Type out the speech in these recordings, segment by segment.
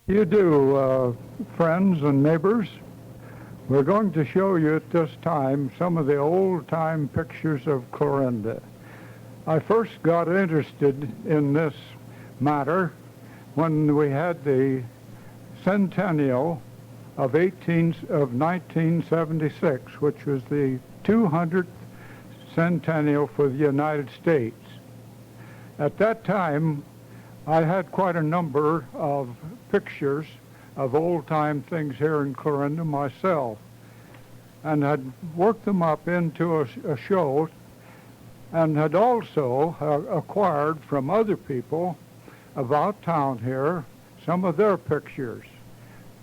You do, friends and neighbors. We're going to show you at this time some of the old-time pictures of Clarinda. I first got interested in this matter when we had the centennial of 1976, which was the 200th centennial for the United States. At that time, I had quite a number of pictures of old-time things here in Clarinda myself, and had worked them up into a show, and had also acquired from other people about town here some of their pictures.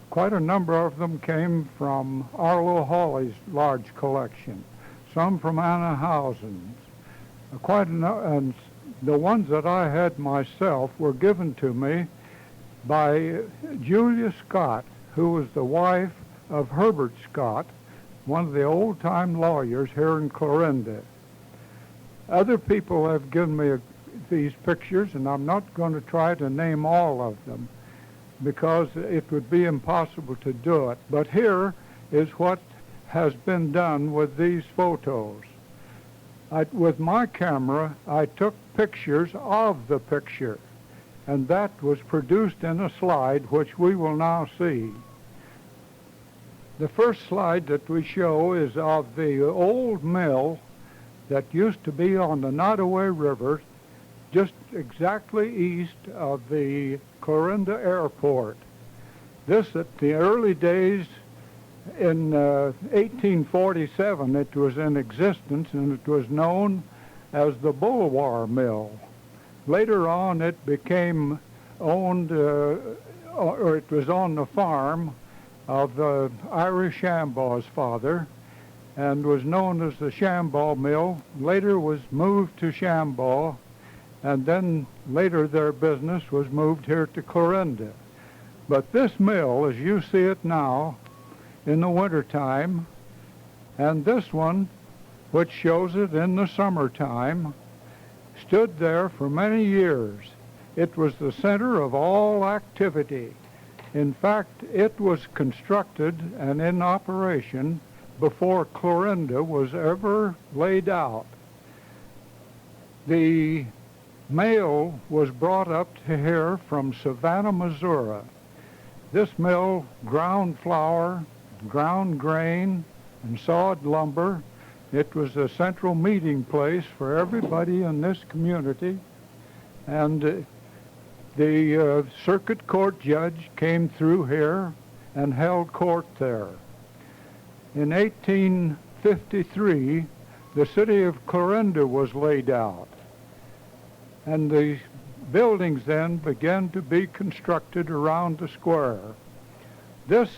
Quite a number of them came from Arlo Hawley's large collection, some from Anna Housen's. And the ones that I had myself were given to me by Julia Scott, who was the wife of Herbert Scott, one of the old-time lawyers here in Clarinda. Other people have given me these pictures, and I'm not going to try to name all of them because it would be impossible to do it. But here is what has been done with these photos. With my camera, I took pictures of the picture, and that was produced in a slide which we will now see. The first slide that we show is of the old mill that used to be on the Nottoway River, just exactly east of the Clarinda Airport. This, at the early days, in 1847, it was in existence, and it was known as the Boulevard Mill. Later on, it became owned, or it was on the farm of Irish Shambaugh's father, and was known as the Shambaugh Mill. Later was moved to Shambaugh, and then later their business was moved here to Clarinda. But this mill, as you see it now, in the wintertime, and this one, which shows it in the summertime, stood there for many years. It was the center of all activity. In fact, it was constructed and in operation before Clarinda was ever laid out. The mail was brought up to here from Savannah, Missouri. This mill ground flour, ground grain, and sawed lumber. It was a central meeting place for everybody in this community, and the circuit court judge came through here and held court there. In 1853, the city of Clarinda was laid out, and the buildings then began to be constructed around the square. This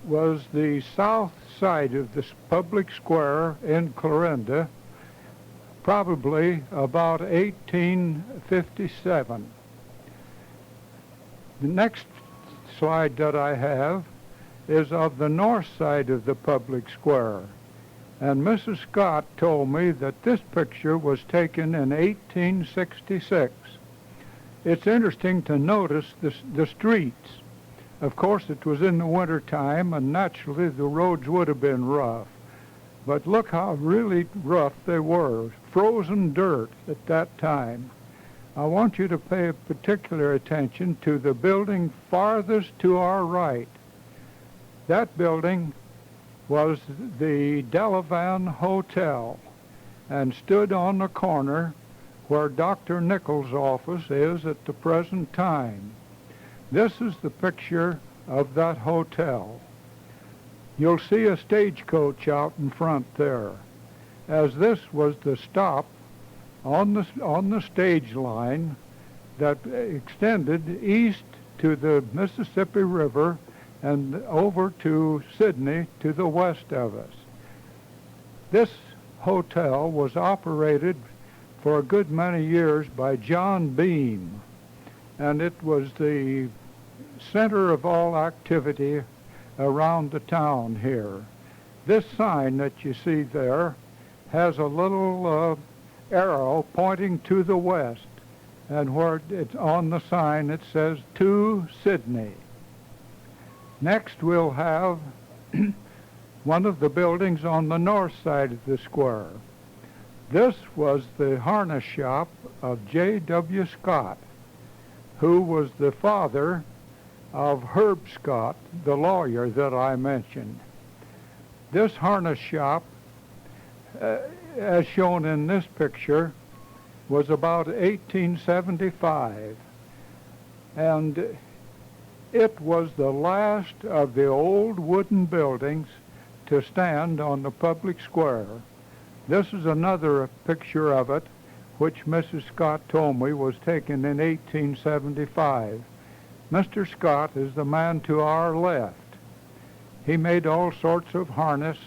was the south side of this public square in Clarinda, probably about 1857. The next slide that I have is of the north side of the public square. And Mrs. Scott told me that this picture was taken in 1866. It's interesting to notice the streets. Of course, it was in the winter time, and naturally the roads would have been rough. But look how really rough they were, frozen dirt at that time. I want you to pay particular attention to the building farthest to our right. That building was the Delavan Hotel and stood on the corner where Dr. Nichols' office is at the present time. This is the picture of that hotel. You'll see a stagecoach out in front there, as this was the stop on the stage line that extended east to the Mississippi River and over to Sydney to the west of us. This hotel was operated for a good many years by John Beam, and it was the center of all activity around the town here. This sign that you see there has a little arrow pointing to the west, and where it's on the sign it says to Sydney. Next we'll have one of the buildings on the north side of the square. This was the harness shop of J.W. Scott, who was the father of Herb Scott, the lawyer that I mentioned. This harness shop, as shown in this picture, was about 1875, and it was the last of the old wooden buildings to stand on the public square. This is another picture of it, which Mrs. Scott told me was taken in 1875. Mr. Scott is the man to our left. He made all sorts of harness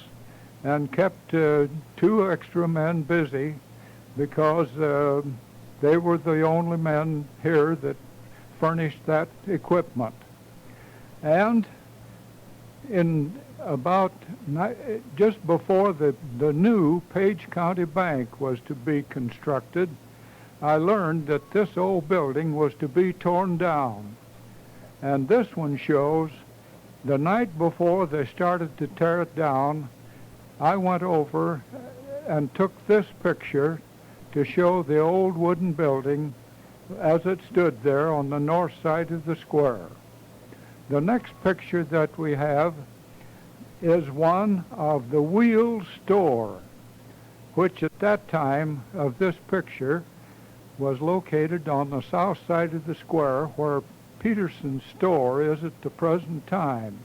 and kept 2 extra men busy because they were the only men here that furnished that equipment. And in about just before the new Page County Bank was to be constructed, I learned that this old building was to be torn down. And this one shows the night before they started to tear it down, I went over and took this picture to show the old wooden building as it stood there on the north side of the square. The next picture that we have is one of the wheel store, which at that time of this picture was located on the south side of the square where Peterson's store is at the present time.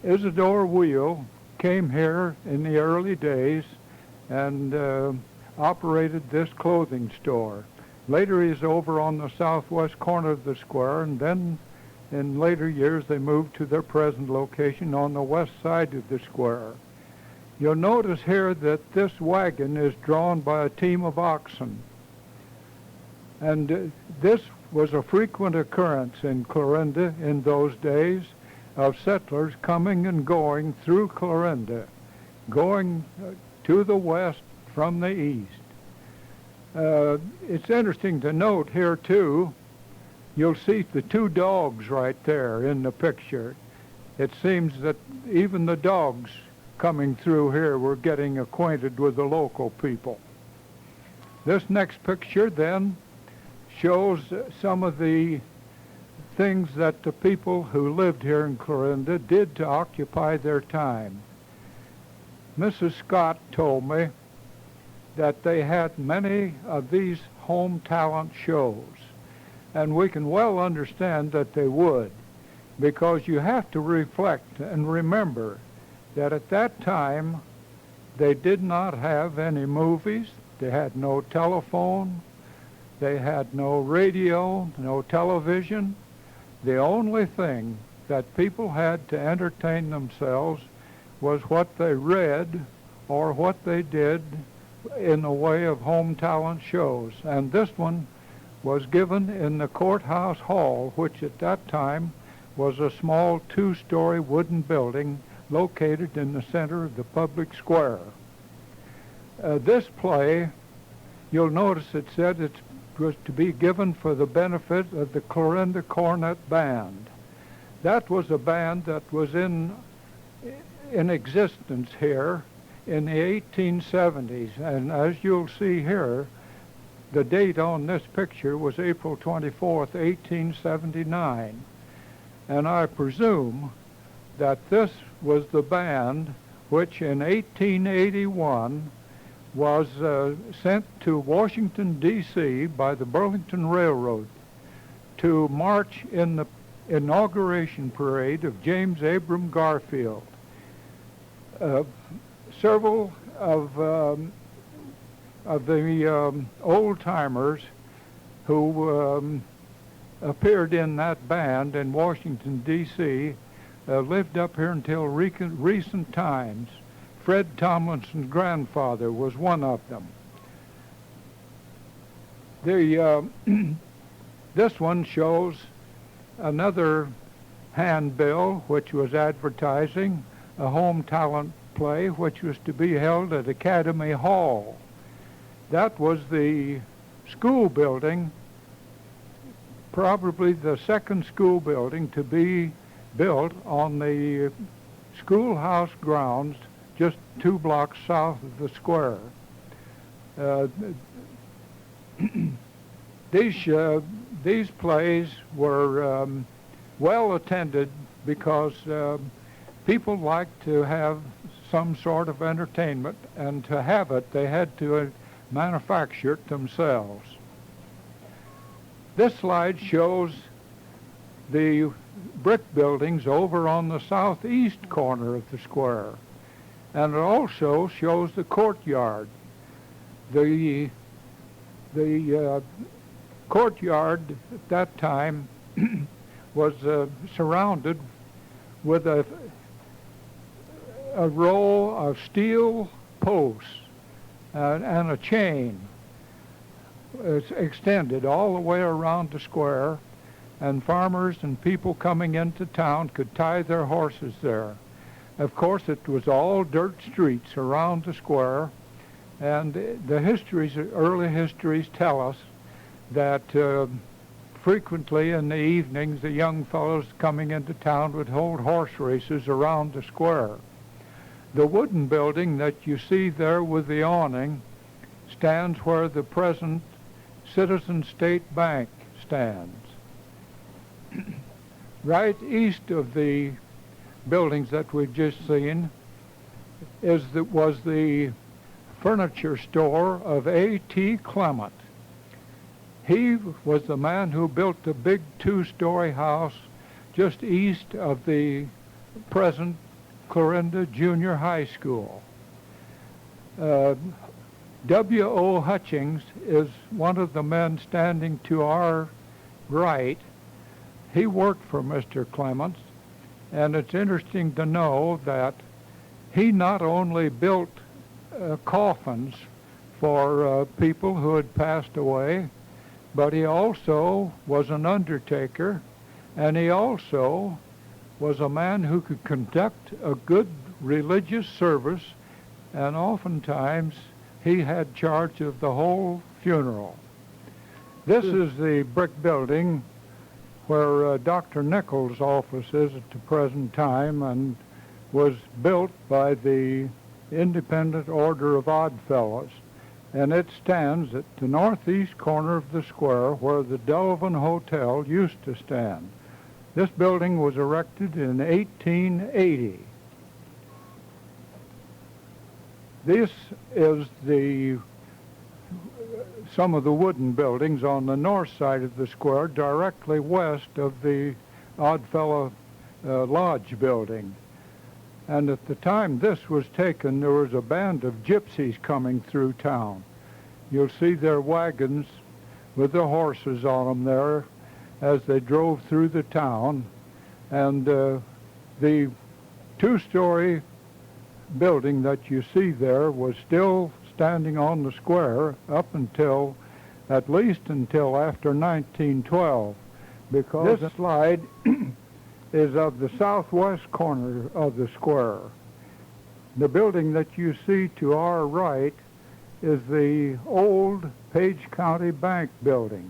Isidore Wheel came here in the early days and operated this clothing store. Later he's over on the southwest corner of the square, and then in later years they moved to their present location on the west side of the square. You'll notice here that this wagon is drawn by a team of oxen. And this was a frequent occurrence in Clarinda in those days of settlers coming and going through Clarinda, going to the west from the east. It's interesting to note here too, you'll see the 2 dogs right there in the picture. It seems that even the dogs coming through here were getting acquainted with the local people. This next picture then shows some of the things that the people who lived here in Clarinda did to occupy their time. Mrs. Scott told me that they had many of these home talent shows. And we can well understand that they would, because you have to reflect and remember that at that time they did not have any movies, they had no telephone, they had no radio, no television. The only thing that people had to entertain themselves was what they read or what they did in the way of home talent shows. And this one was given in the courthouse hall, which at that time was a small 2-story wooden building located in the center of the public square. This play, you'll notice it said it was to be given for the benefit of the Clarinda Cornet Band. That was a band that was in existence here in the 1870s, and as you'll see here, the date on this picture was April 24th, 1879. And I presume that this was the band which in 1881 was sent to Washington, D.C. by the Burlington Railroad to march in the inauguration parade of James Abram Garfield. Several of the old-timers who appeared in that band in Washington, D.C. Lived up here until recent times. Fred Tomlinson's grandfather was one of them. This one shows another handbill which was advertising a home talent play which was to be held at Academy Hall. That was the school building, probably the second school building to be built on the schoolhouse grounds just 2 blocks south of the square. These plays were well attended because people liked to have some sort of entertainment, and to have it, they had to manufacture it themselves. This slide shows the brick buildings over on the southeast corner of the square, and it also shows the courtyard. The courtyard at that time was surrounded with a row of steel posts and a chain. It's extended all the way around the square, and farmers and people coming into town could tie their horses there. Of course, it was all dirt streets around the square, and the early histories tell us that frequently in the evenings the young fellows coming into town would hold horse races around the square. The wooden building that you see there with the awning stands where the present Citizen State Bank stands. Right east of the buildings that we've just seen was the furniture store of A.T. Clement. He was the man who built the big 2-story house just east of the present Clarinda Junior High School. W.O. Hutchings is one of the men standing to our right. He worked for Mr. Clements, and it's interesting to know that he not only built coffins for people who had passed away, but he also was an undertaker, and he also was a man who could conduct a good religious service, and oftentimes he had charge of the whole funeral. This is the brick building where Dr. Nichols' office is at the present time, and was built by the Independent Order of Oddfellows, and it stands at the northeast corner of the square where the Delvin Hotel used to stand. This building was erected in 1880. This is some of the wooden buildings on the north side of the square, directly west of the Oddfellow Lodge building. And at the time this was taken, there was a band of gypsies coming through town. You'll see their wagons with the horses on them there as they drove through the town. And the 2-story building that you see there was still standing on the square up until, at least until after 1912, because this slide is of the southwest corner of the square. The building that you see to our right is the old Page County Bank building,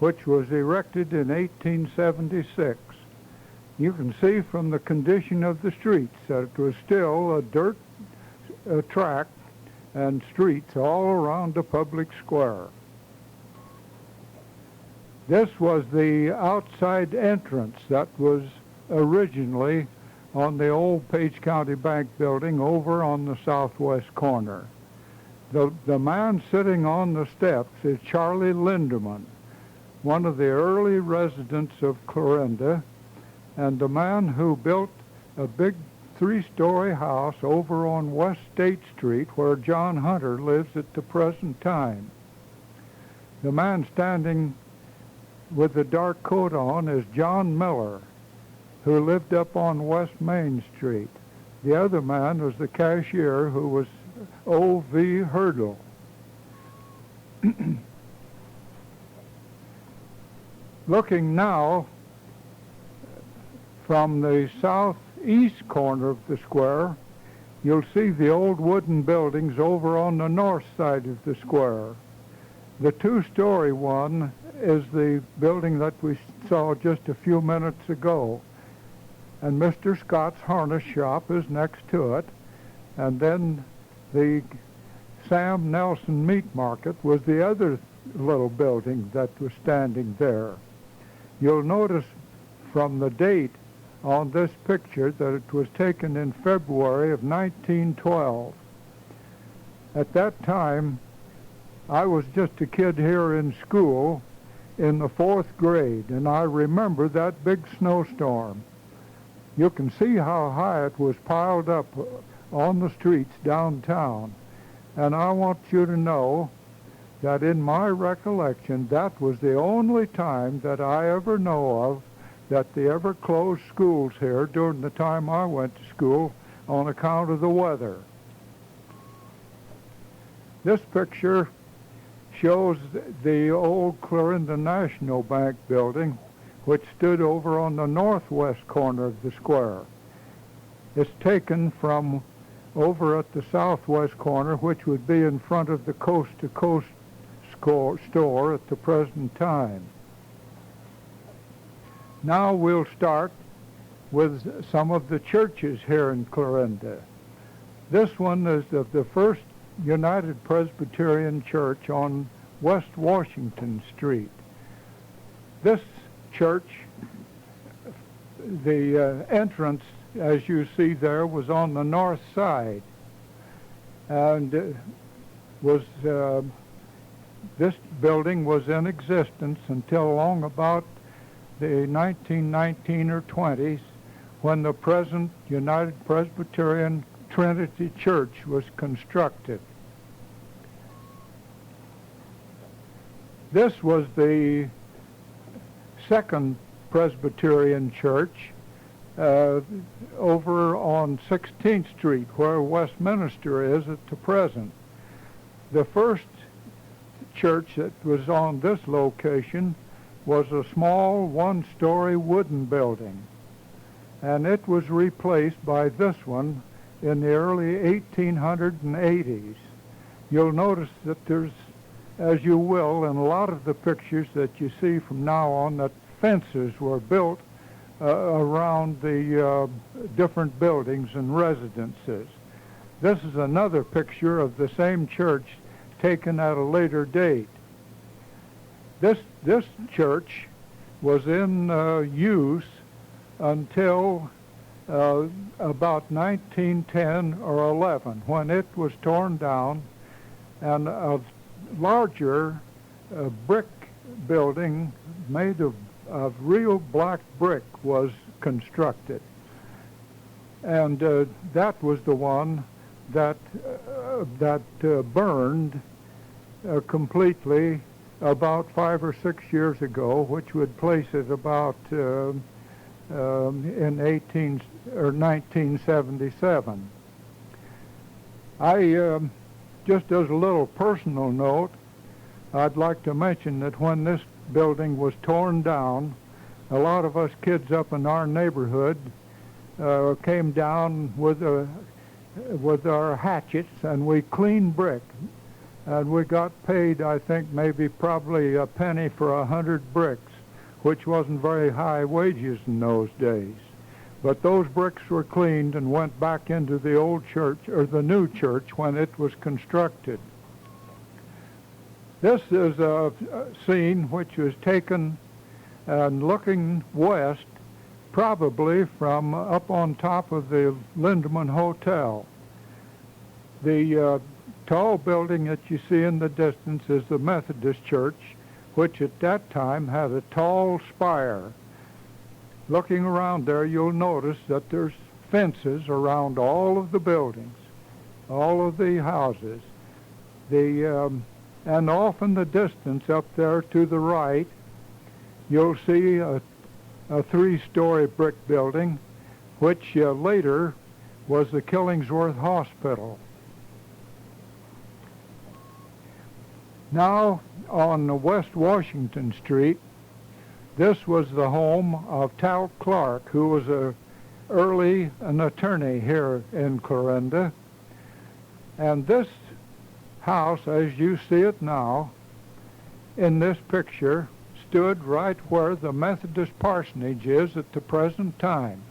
which was erected in 1876. You can see from the condition of the streets that it was still a dirt track and streets all around the public square. This was the outside entrance that was originally on the old Page County Bank building over on the southwest corner. The man sitting on the steps is Charlie Linderman, one of the early residents of Clarinda, and the man who built a big 3-story house over on West State Street where John Hunter lives at the present time. The man standing with the dark coat on is John Miller, who lived up on West Main Street. The other man was the cashier, who was O.V. Hurdle. Looking now from the southeast corner of the square, you'll see the old wooden buildings over on the north side of the square. The 2-story one is the building that we saw just a few minutes ago. and Mr. Scott's harness shop is next to it, and then the Sam Nelson Meat Market was the other little building that was standing there. You'll notice from the date on this picture that it was taken in February of 1912. At that time, I was just a kid here in school in the 4th grade, and I remember that big snowstorm. You can see how high it was piled up on the streets downtown. And I want you to know that in my recollection, that was the only time that I ever know of that they ever closed schools here during the time I went to school on account of the weather. This picture shows the old Clarinda National Bank building, which stood over on the northwest corner of the square. It's taken from over at the southwest corner, which would be in front of the Coast to Coast store at the present time. Now we'll start with some of the churches here in Clarinda. This one is of the First United Presbyterian Church on West Washington Street. This church, the entrance, as you see there, was on the north side, and this building was in existence until along about the 1919 or 20s, when the present United Presbyterian Trinity Church was constructed. This was the second Presbyterian church over on 16th Street, where Westminster is at the present. The first church that was on this location was a small one-story wooden building, and it was replaced by this one in the early 1880s. You'll notice that there's, as you will in a lot of the pictures that you see from now on, that fences were built around the different buildings and residences. This is another picture of the same church taken at a later date. This church was in use until about 1910 or 11, when it was torn down and a larger brick building made of real black brick was constructed. And that was the one that burned completely about 5 or 6 years ago, which would place it about in 1977. Just as a little personal note, I'd like to mention that when this building was torn down, a lot of us kids up in our neighborhood came down with our hatchets, and we cleaned brick. And we got paid, I think, probably a penny for 100 bricks, which wasn't very high wages in those days. But those bricks were cleaned and went back into the old church, or the new church, when it was constructed. This is a scene which was taken and looking west, probably from up on top of the Lindemann Hotel. The tall building that you see in the distance is the Methodist Church, which at that time had a tall spire. Looking around there, you'll notice that there's fences around all of the buildings, all of the houses. And off in the distance up there to the right, you'll see a 3-story brick building, which later was the Killingsworth Hospital. Now, on West Washington Street, this was the home of Tal Clark, who was an attorney here in Clarinda. And this house, as you see it now, in this picture, stood right where the Methodist parsonage is at the present time.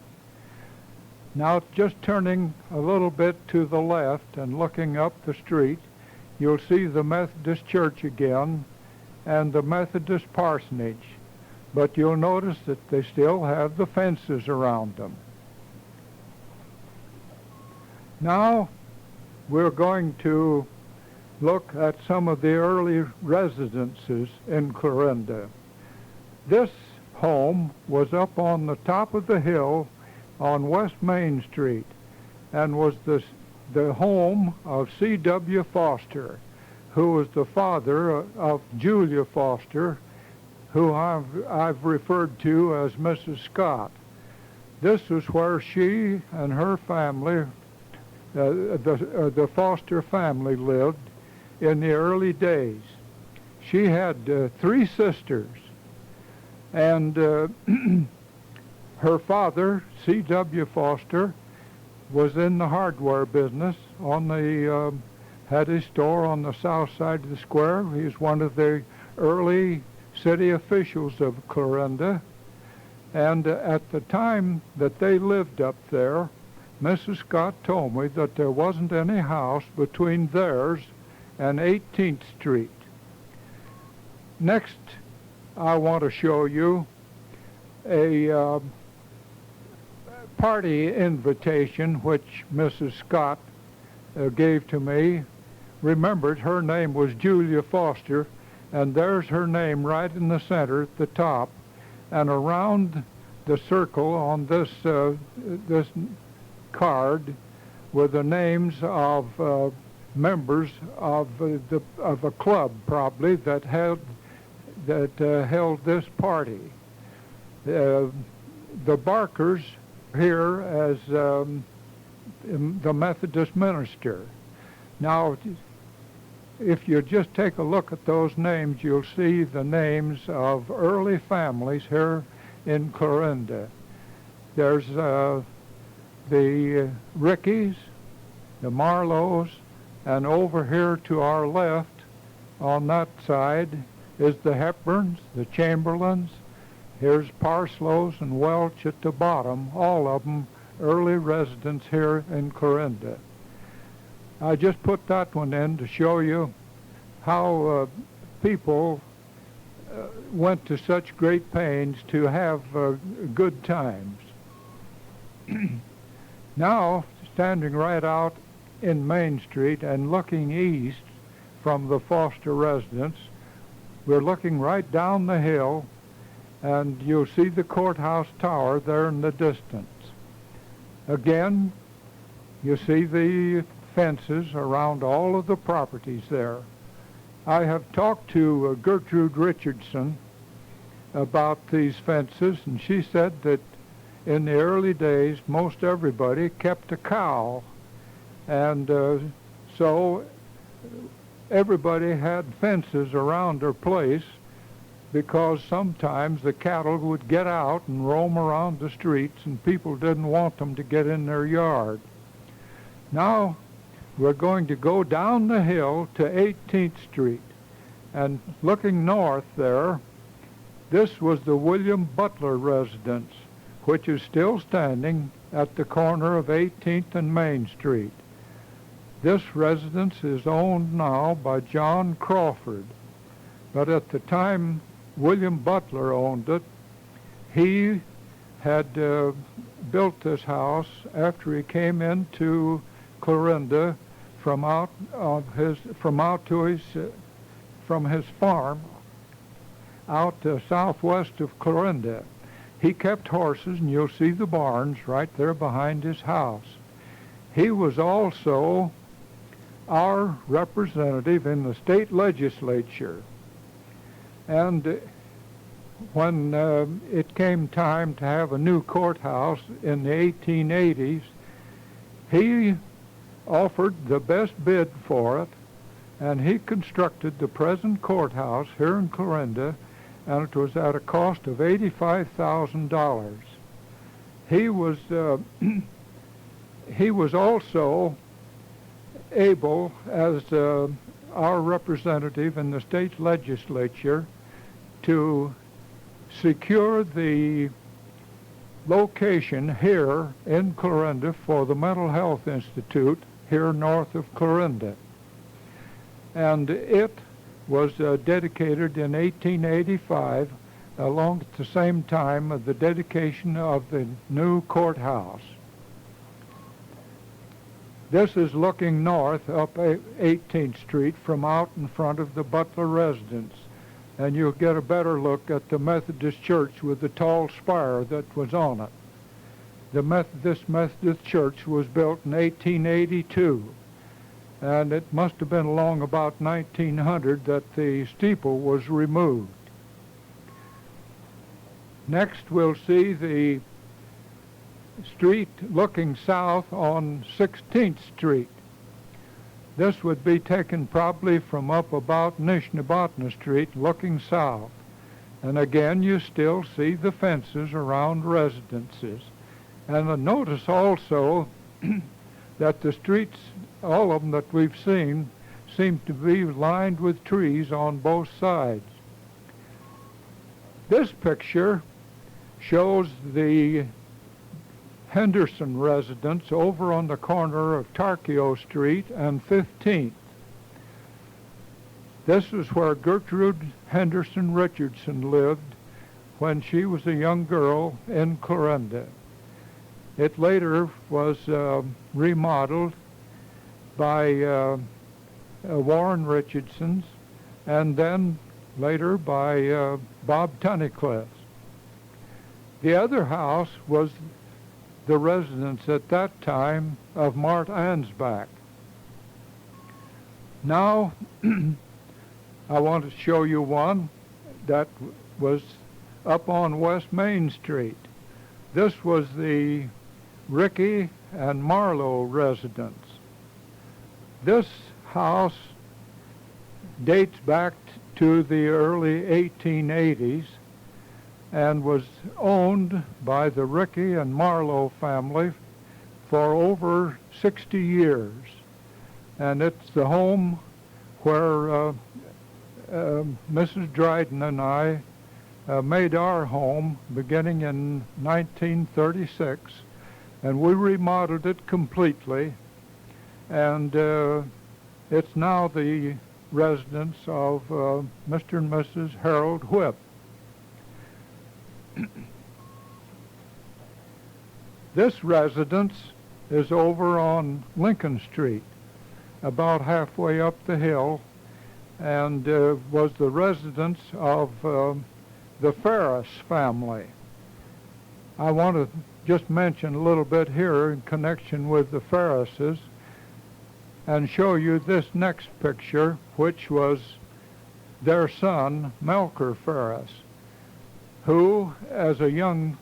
Now, just turning a little bit to the left and looking up the street, you'll see the Methodist Church again and the Methodist parsonage. But you'll notice that they still have the fences around them. Now, we're going to look at some of the early residences in Clarinda. This home was up on the top of the hill on West Main Street and was the home of C.W. Foster, who was the father of Julia Foster, who I've referred to as Mrs. Scott. This was where she and her family, the Foster family, lived in the early days. She had 3 sisters, and her father, C.W. Foster, was in the hardware business. Had his store on the south side of the square. He's one of the early city officials of Clarinda. And at the time that they lived up there, Mrs. Scott told me that there wasn't any house between theirs and 18th Street. Next, I want to show you a party invitation which Mrs. Scott gave to me. Remembered her name was Julia Foster, and there's her name right in the center at the top, and around the circle on this card were the names of members of a club, probably, that held this party. The Barkers here as the Methodist minister. Now, if you just take a look at those names, you'll see the names of early families here in Clarinda. There's the Rickies, the Marlows, and over here to our left on that side is the Hepburns, the Chamberlains. Here's Parslows and Welch at the bottom, all of them early residents here in Clarinda. I just put that one in to show you how people went to such great pains to have good times. Now, standing right out in Main Street and looking east from the Foster residence, we're looking right down the hill, and you'll see the courthouse tower there in the distance. Again, you see the fences around all of the properties there. I have talked to Gertrude Richardson about these fences, and she said that in the early days most everybody kept a cow, and so everybody had fences around their place because sometimes the cattle would get out and roam around the streets and people didn't want them to get in their yard. Now we're going to go down the hill to 18th Street, and looking north there, this was the William Butler residence, which is still standing at the corner of 18th and Main Street. This residence is owned now by John Crawford, but at the time William Butler owned it, he had built this house after he came into Clarinda from his farm out southwest of Clarinda. He kept horses, and you'll see the barns right there behind his house. He was also our representative in the state legislature. And when it came time to have a new courthouse in the 1880s, he offered the best bid for it, and he constructed the present courthouse here in Clarinda, and it was at a cost of $85,000. He was also able, as our representative in the state legislature, to secure the location here in Clarinda for the Mental Health Institute here north of Clarinda. And it was dedicated in 1885 along at the same time of the dedication of the new courthouse. This is looking north up 18th Street from out in front of the Butler residence, and you'll get a better look at the Methodist church with the tall spire that was on it. This Methodist church was built in 1882, and it must have been along about 1900 that the steeple was removed. Next we'll see the street looking south on 16th Street. This would be taken probably from up about Nishnabotna Street looking south. And again you still see the fences around residences. And notice also that the streets, all of them that we've seen, seem to be lined with trees on both sides. This picture shows the Henderson residence over on the corner of Tarkio Street and 15th. This is where Gertrude Henderson Richardson lived when she was a young girl in Clarinda. It later was remodeled by Warren Richardson's and then later by Bob Tunnicliff's. The other house was the residence at that time of Mart Ansbach. Now I want to show you one that was up on West Main Street. This was the Ricky and Marlowe residence. This house dates back to the early 1880s and was owned by the Ricky and Marlowe family for over 60 years. And it's the home where Mrs. Dryden and I made our home beginning in 1936, and we remodeled it completely, and it's now the residence of Mr. and Mrs. Harold Whip. This residence is over on Lincoln Street, about halfway up the hill, and was the residence of the Ferris family. I want to just mention a little bit here in connection with the Ferrises and show you this next picture, which was their son, Melker Ferris, who, as a young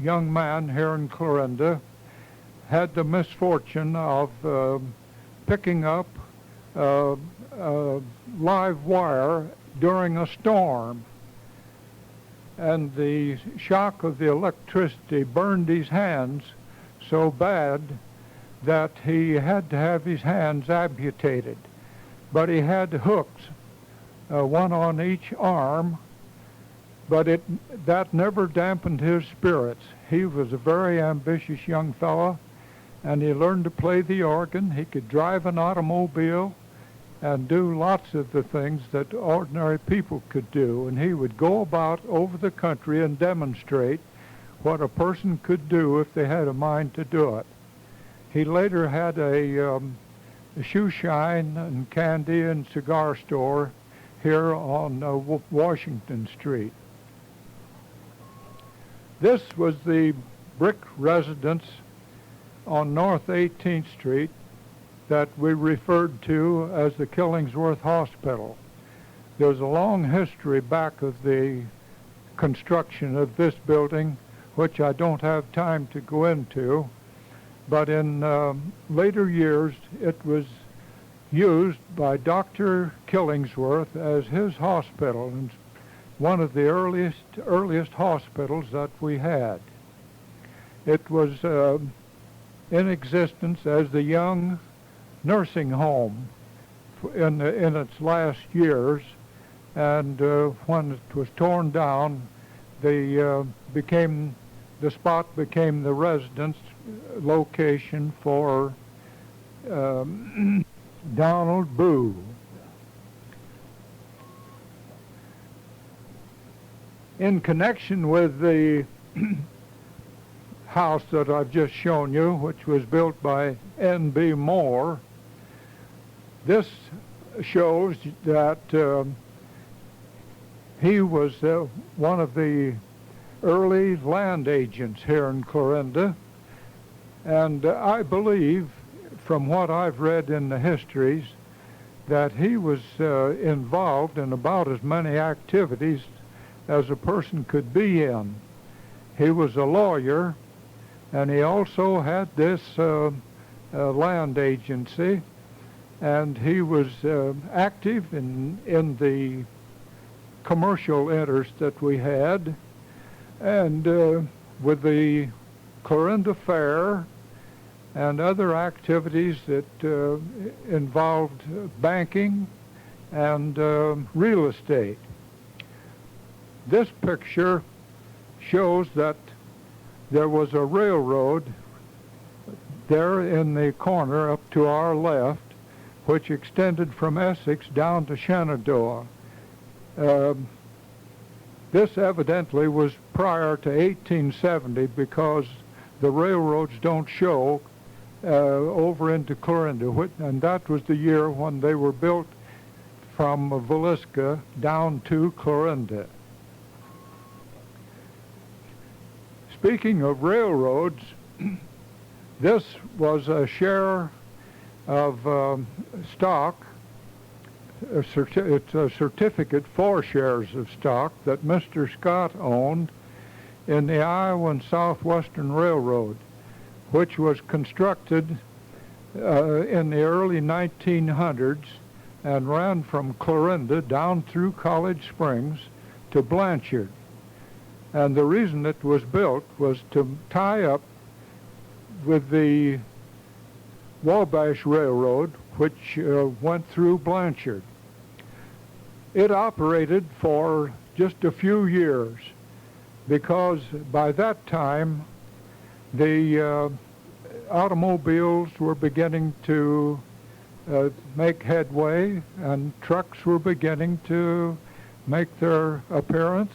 man here in Clarinda, had the misfortune of picking up live wire during a storm. And the shock of the electricity burned his hands so bad that he had to have his hands amputated. But he had hooks, one on each arm, but that never dampened his spirits. He was a very ambitious young fellow, and he learned to play the organ. He could drive an automobile and do lots of the things that ordinary people could do. And he would go about over the country and demonstrate what a person could do if they had a mind to do it. He later had a shoe shine and candy and cigar store here on Washington Street. This was the brick residence on North 18th Street that we referred to as the Killingsworth Hospital. There's a long history back of the construction of this building, which I don't have time to go into, but in later years it was used by Dr. Killingsworth as his hospital, and one of the earliest hospitals that we had. It was in existence as the Young Nursing Home in its last years, and when it was torn down, they became the spot became the residence location for Donald Boo. In connection with the house that I've just shown you, which was built by N.B. Moore, this shows that he was one of the early land agents here in Clarinda, and I believe, from what I've read in the histories, that he was involved in about as many activities as a person could be in. He was a lawyer, and he also had this land agency, and he was active in the commercial interest that we had, and with the Clarinda Fair and other activities that involved banking and real estate. This picture shows that there was a railroad there in the corner up to our left, which extended from Essex down to Shenandoah. This evidently was prior to 1870 because the railroads don't show over into Clarinda, and that was the year when they were built from Villisca down to Clarinda. Speaking of railroads, this was a share of stock. It's a certificate for shares of stock that Mr. Scott owned in the Iowa and Southwestern Railroad, which was constructed in the early 1900s and ran from Clarinda down through College Springs to Blanchard. And the reason it was built was to tie up with the Wabash Railroad, which went through Blanchard. It operated for just a few years because by that time the automobiles were beginning to make headway, and trucks were beginning to make their appearance,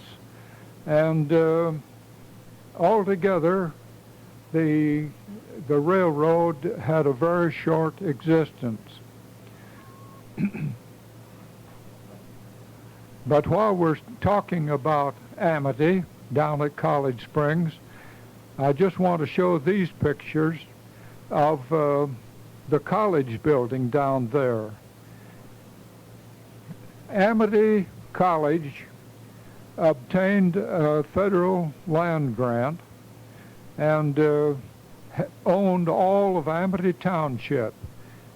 and altogether the railroad had a very short existence. But while we're talking about Amity down at College Springs, I just want to show these pictures of the college building down there. Amity College obtained a federal land grant and owned all of Amity Township,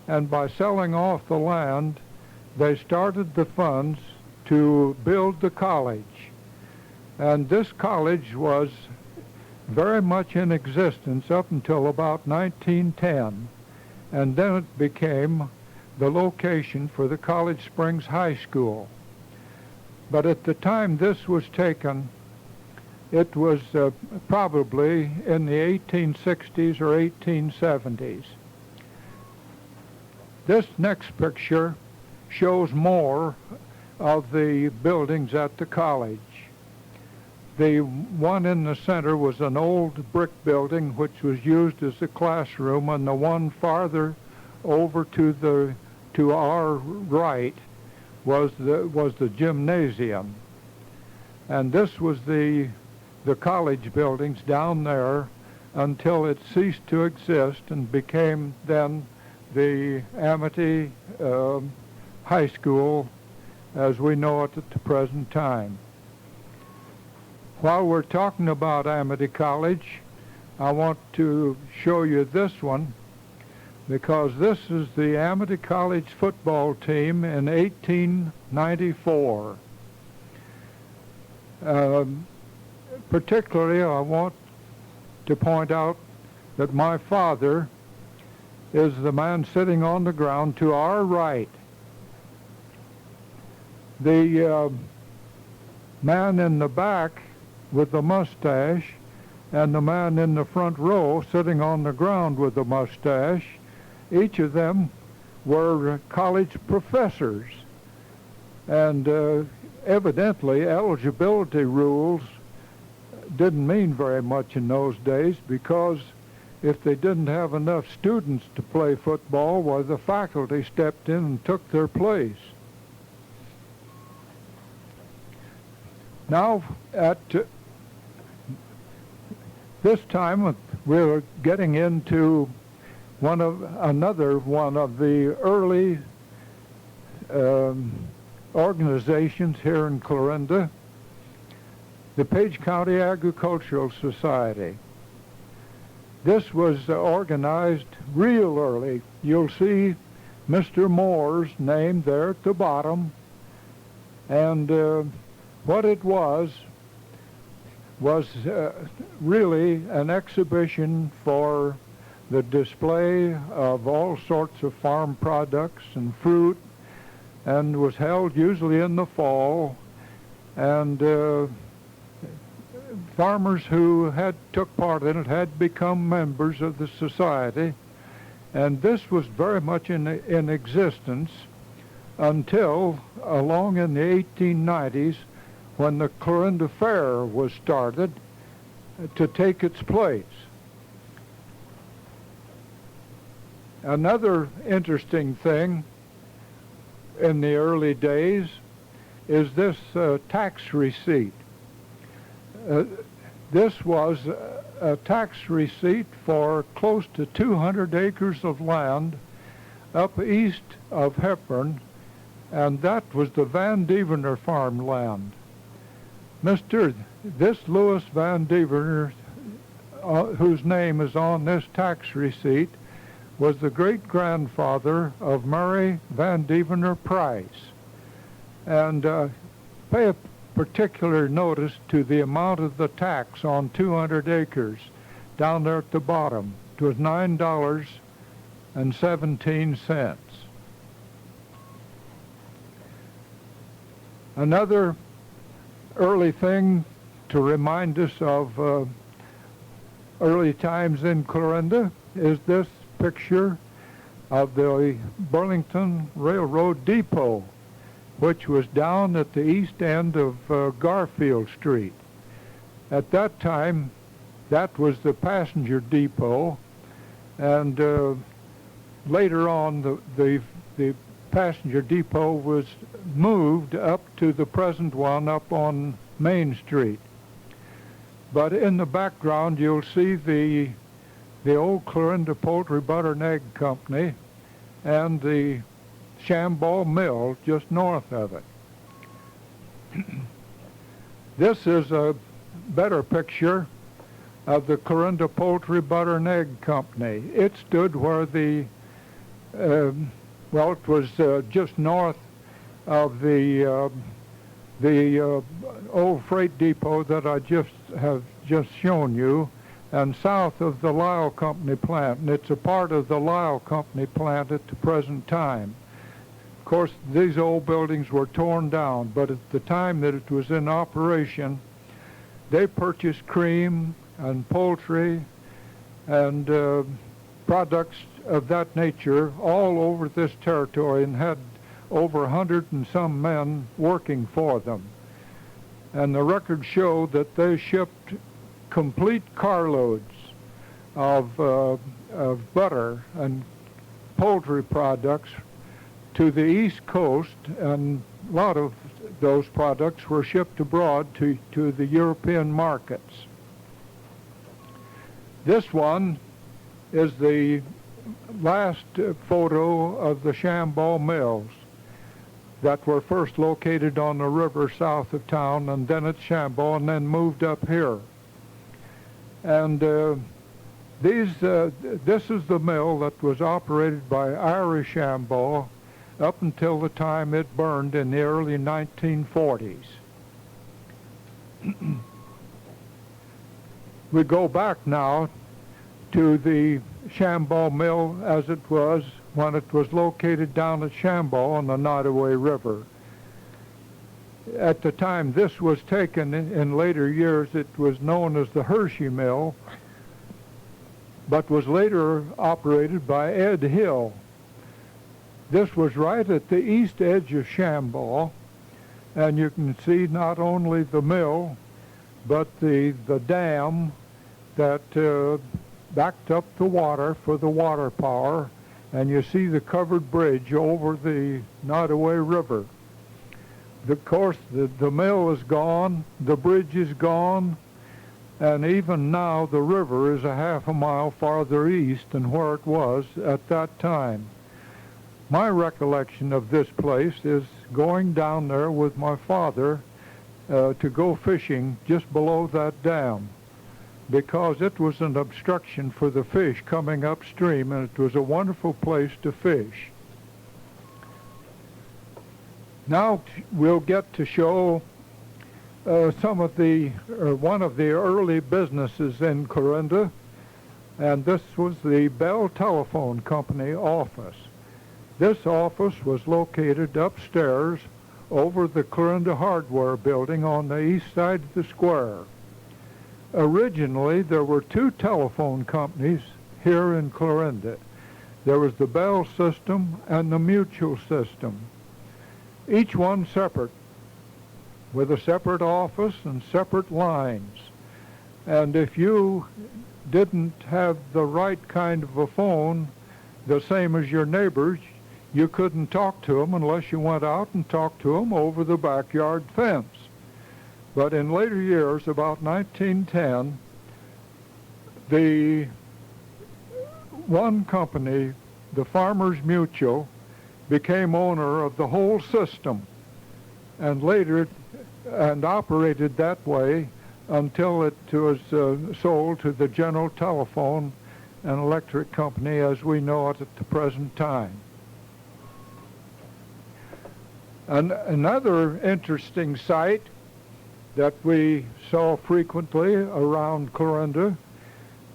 and by selling off the land they started the funds to build the college. And this college was very much in existence up until about 1910, and then it became the location for the College Springs High School. But at the time this was taken, it was probably in the 1860s or 1870s. This next picture shows more of the buildings at the college. The one in the center was an old brick building which was used as a classroom, and the one farther over to our right was the gymnasium. And this was the college buildings down there until it ceased to exist and became then the Amity High School as we know it at the present time. While we're talking about Amity College, I want to show you this one, because this is the Amity College football team in 1894. Particularly, I want to point out that my father is the man sitting on the ground to our right. The man in the back with the mustache and the man in the front row sitting on the ground with a mustache, each of them were college professors. And evidently eligibility rules didn't mean very much in those days, because if they didn't have enough students to play football, well, the faculty stepped in and took their place. Now, at this time, we're getting into another one of the early organizations here in Clarinda, the Page County Agricultural Society. This was organized real early. You'll see Mr. Moore's name there at the bottom, and what it was really an exhibition for the display of all sorts of farm products and fruit, and was held usually in the fall, and farmers who had took part in it had become members of the society, and this was very much in existence until along in the 1890s, when the Clarinda Fair was started to take its place. Another interesting thing in the early days is this tax receipt. This was a tax receipt for close to 200 acres of land up east of Hepburn, and that was the Van Devener farmland. This Louis Van Devener, whose name is on this tax receipt, was the great-grandfather of Mary Van Devener Price. And pay a particular notice to the amount of the tax on 200 acres down there at the bottom. It was $9.17. Another early thing to remind us of early times in Clarinda is this picture of the Burlington Railroad Depot, which was down at the east end of Garfield Street. At that time, that was the passenger depot, and later on the passenger depot was moved up to the present one up on Main Street. But in the background, you'll see the old Clarinda Poultry, Butter and Egg Company and the Shamball Mill just north of it. This is a better picture of the Clarinda Poultry, Butter and Egg Company. It stood where it was just north of the old freight depot that I have just shown you, and south of the Lyle Company plant, and it's a part of the Lyle Company plant at the present time. Of course, these old buildings were torn down, but at the time that it was in operation, they purchased cream and poultry and products of that nature all over this territory, and had over 100 and some men working for them. And the records show that they shipped complete carloads of butter and poultry products to the East Coast, and a lot of those products were shipped abroad to the European markets. This one is the last photo of the Shamball Mills that were first located on the river south of town, and then at Shamball, and then moved up here. And this is the mill that was operated by Irish Shamball up until the time it burned in the early 1940s. We go back now to the Shamball Mill as it was when it was located down at Shamball on the Nottoway River. At the time this was taken, in later years, it was known as the Hershey Mill, but was later operated by Ed Hill. This was right at the east edge of Shambaugh, and you can see not only the mill, but the dam that backed up the water for the water power, and you see the covered bridge over the Nottoway River. Of course, the mill is gone, the bridge is gone, and even now the river is a half a mile farther east than where it was at that time. My recollection of this place is going down there with my father to go fishing just below that dam, because it was an obstruction for the fish coming upstream, and it was a wonderful place to fish. Now we'll get to show one of the early businesses in Clarinda, and this was the Bell Telephone Company office. This office was located upstairs over the Clarinda Hardware building on the east side of the square. Originally, there were two telephone companies here in Clarinda. There was the Bell system and the Mutual system, each one separate, with a separate office and separate lines. And if you didn't have the right kind of a phone, the same as your neighbors, you couldn't talk to them unless you went out and talked to them over the backyard fence. But in later years, about 1910, the one company, the Farmers Mutual, became owner of the whole system, and later and operated that way until it was sold to the General Telephone and Electric Company as we know it at the present time. Another interesting sight that we saw frequently around Clarinda,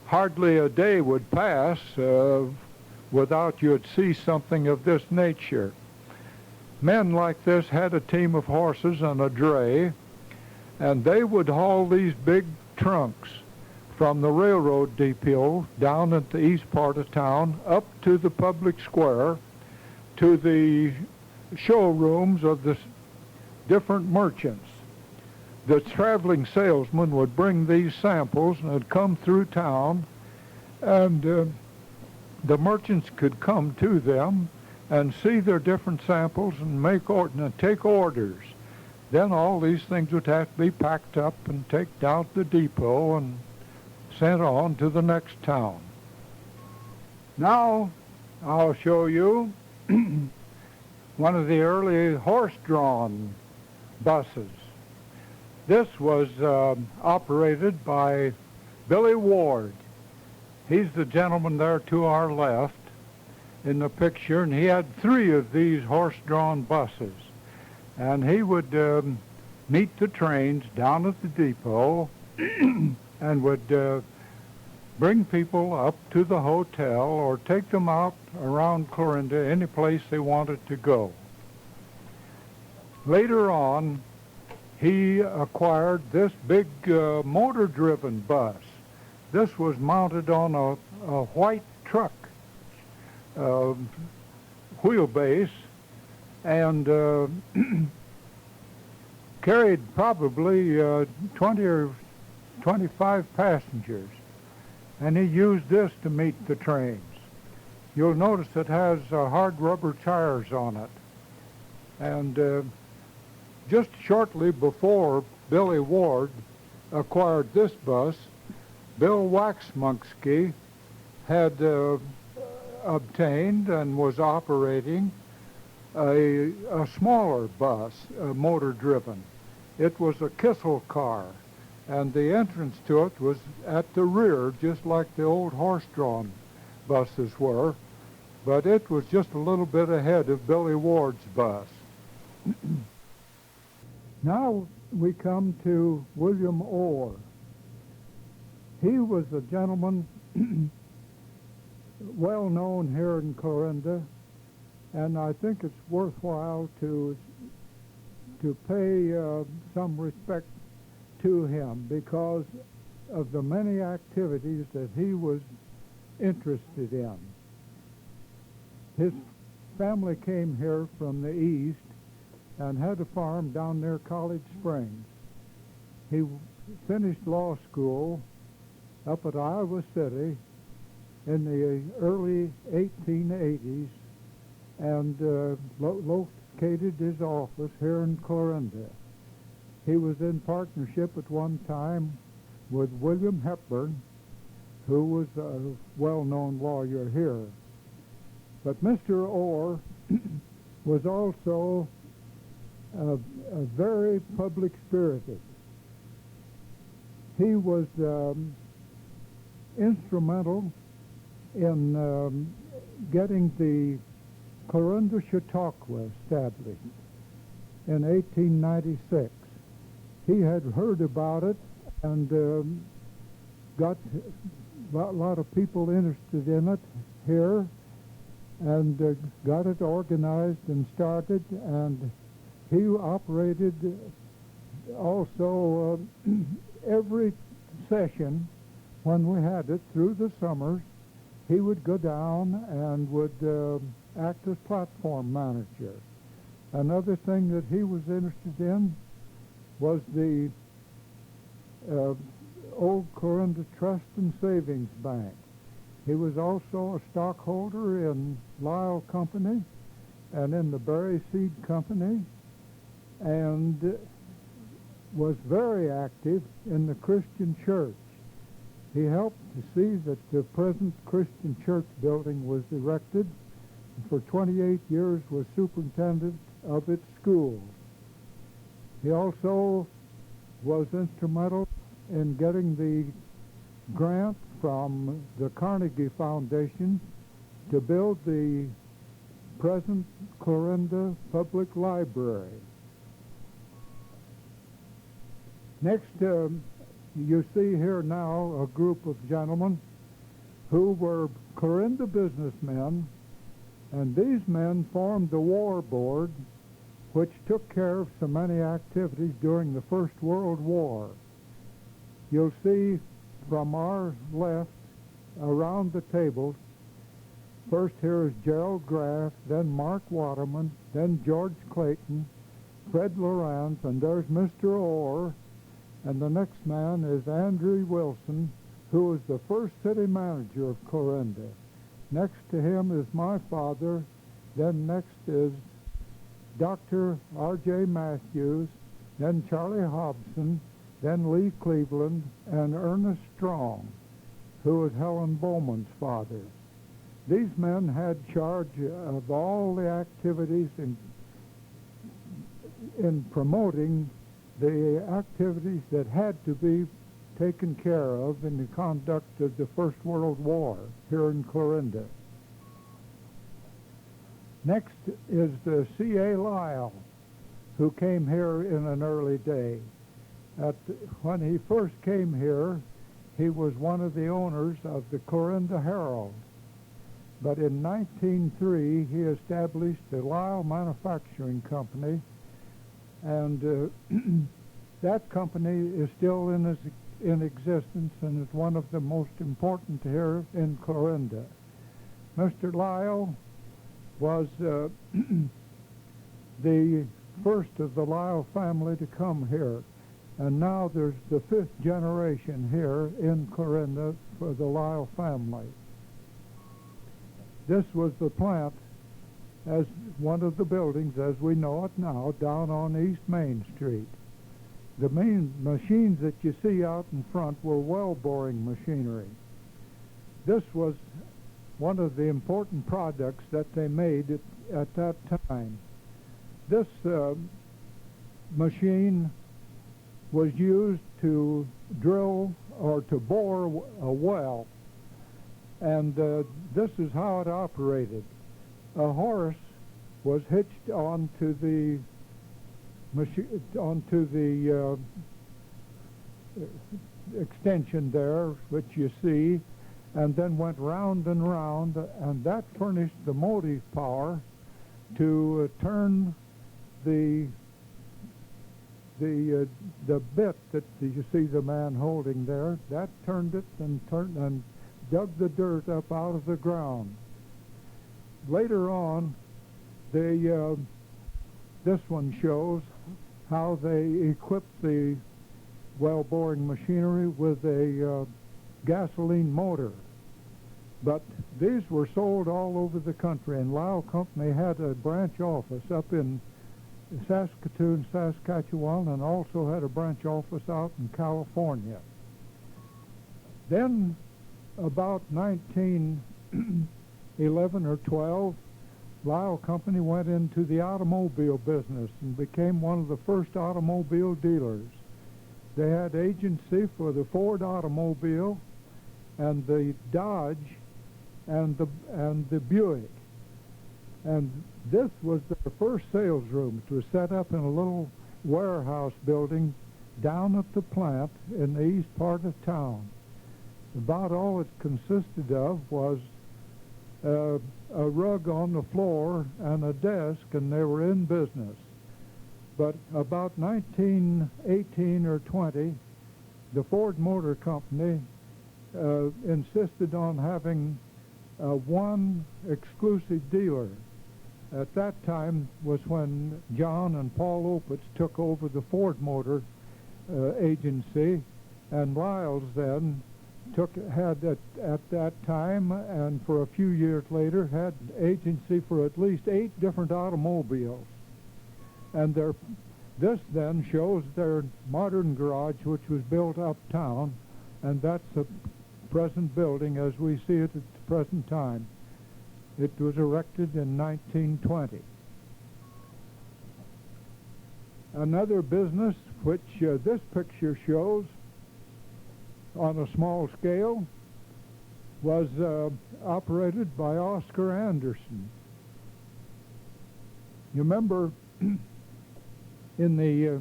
hardly a day would pass without you'd see something of this nature. Men like this had a team of horses and a dray, and they would haul these big trunks from the railroad depot down at the east part of town up to the public square to the showrooms of the different merchants. The traveling salesman would bring these samples and it'd come through town, and the merchants could come to them and see their different samples and take orders. Then all these things would have to be packed up and taken down to the depot and sent on to the next town. Now I'll show you one of the early horse-drawn buses. This was operated by Billy Ward. He's the gentleman there to our left in the picture, and he had 3 of these horse-drawn buses. And he would meet the trains down at the depot and would bring people up to the hotel or take them out around Clarinda, any place they wanted to go. Later on, he acquired this big motor-driven bus. This was mounted on a white truck wheelbase and carried probably 20 or 25 passengers. And he used this to meet the trains. You'll notice it has hard rubber tires on it. And just shortly before Billy Ward acquired this bus, Bill Waxmonksky had obtained and was operating a smaller bus, motor-driven. It was a Kissel car, and the entrance to it was at the rear, just like the old horse-drawn buses were, but it was just a little bit ahead of Billy Ward's bus. Now we come to William Orr. He was a gentleman well known here in Clarinda, and I think it's worthwhile to to pay some respect to him because of the many activities that he was interested in. His family came here from the east and had a farm down near College Springs. He finished law school up at Iowa City in the early 1880s and located his office here in Clarinda. He was in partnership at one time with William Hepburn, who was a well-known lawyer here. But Mr. Orr was also very public-spirited. He was instrumental in getting the Clarinda Chautauqua established in 1896. He had heard about it and got a lot of people interested in it here and got it organized and started, and he operated also every session when we had it through the summers. He would go down and would act as platform manager. Another thing that he was interested in was the old Clarinda Trust and Savings Bank. He was also a stockholder in Lyle Company and in the Berry Seed Company, and was very active in the Christian church. He helped to see that the present Christian church building was erected, and for 28 years was superintendent of its schools. He also was instrumental in getting the grant from the Carnegie Foundation to build the present Clarinda Public Library. Next, you see here now a group of gentlemen who were Clarinda businessmen, and these men formed the War Board, which took care of so many activities during the First World War. You'll see from our left around the table, first here is Gerald Graff, then Mark Waterman, then George Clayton, Fred Lorance, and there's Mr. Orr, and the next man is Andrew Wilson, who was the first city manager of Clarinda. Next to him is my father, then next is Dr. R.J. Matthews, then Charlie Hobson, then Lee Cleveland, and Ernest Strong, who was Helen Bowman's father. These men had charge of all the activities in promoting the activities that had to be taken care of in the conduct of the First World War here in Clarinda. Next is the C.A. Lyle, who came here in an early day. When he first came here, he was one of the owners of the Clarinda Herald. But in 1903, he established the Lyle Manufacturing Company, and that company is still in existence and is one of the most important here in Clarinda. Mr. Lyle was the first of the Lyle family to come here, and now there's the fifth generation here in Clarinda for the Lyle family. This was the plant as one of the buildings as we know it now down on East Main Street. The main machines that you see out in front were well boring machinery. This was one of the important products that they made at that time. This machine was used to drill or to bore a well, and this is how it operated. A horse was hitched onto the extension there, which you see, and then went round and round, and that furnished the motive power to turn the the bit that you see the man holding there, that turned it and dug the dirt up out of the ground. Later on, this one shows how they equipped the well boring machinery with a gasoline motor. But these were sold all over the country, and Lyle Company had a branch office up in Saskatoon, Saskatchewan, and also had a branch office out in California. Then, about 1911 or 12, Lyle Company went into the automobile business and became one of the first automobile dealers. They had agency for the Ford automobile and the Dodge and the Buick. And this was their first sales room. It was set up in a little warehouse building down at the plant in the east part of town. About all it consisted of was a rug on the floor and a desk, and they were in business. But about 1918 or 20, the Ford Motor Company insisted on having one exclusive dealer. At that time was when John and Paul Opitz took over the Ford Motor agency, and Lyle's then had at that time, and for a few years later, had agency for at least 8 different automobiles. And this then shows their modern garage, which was built uptown, and that's the present building as we see it at the present time. It was erected in 1920. Another business which this picture shows on a small scale was operated by Oscar Anderson. You remember in the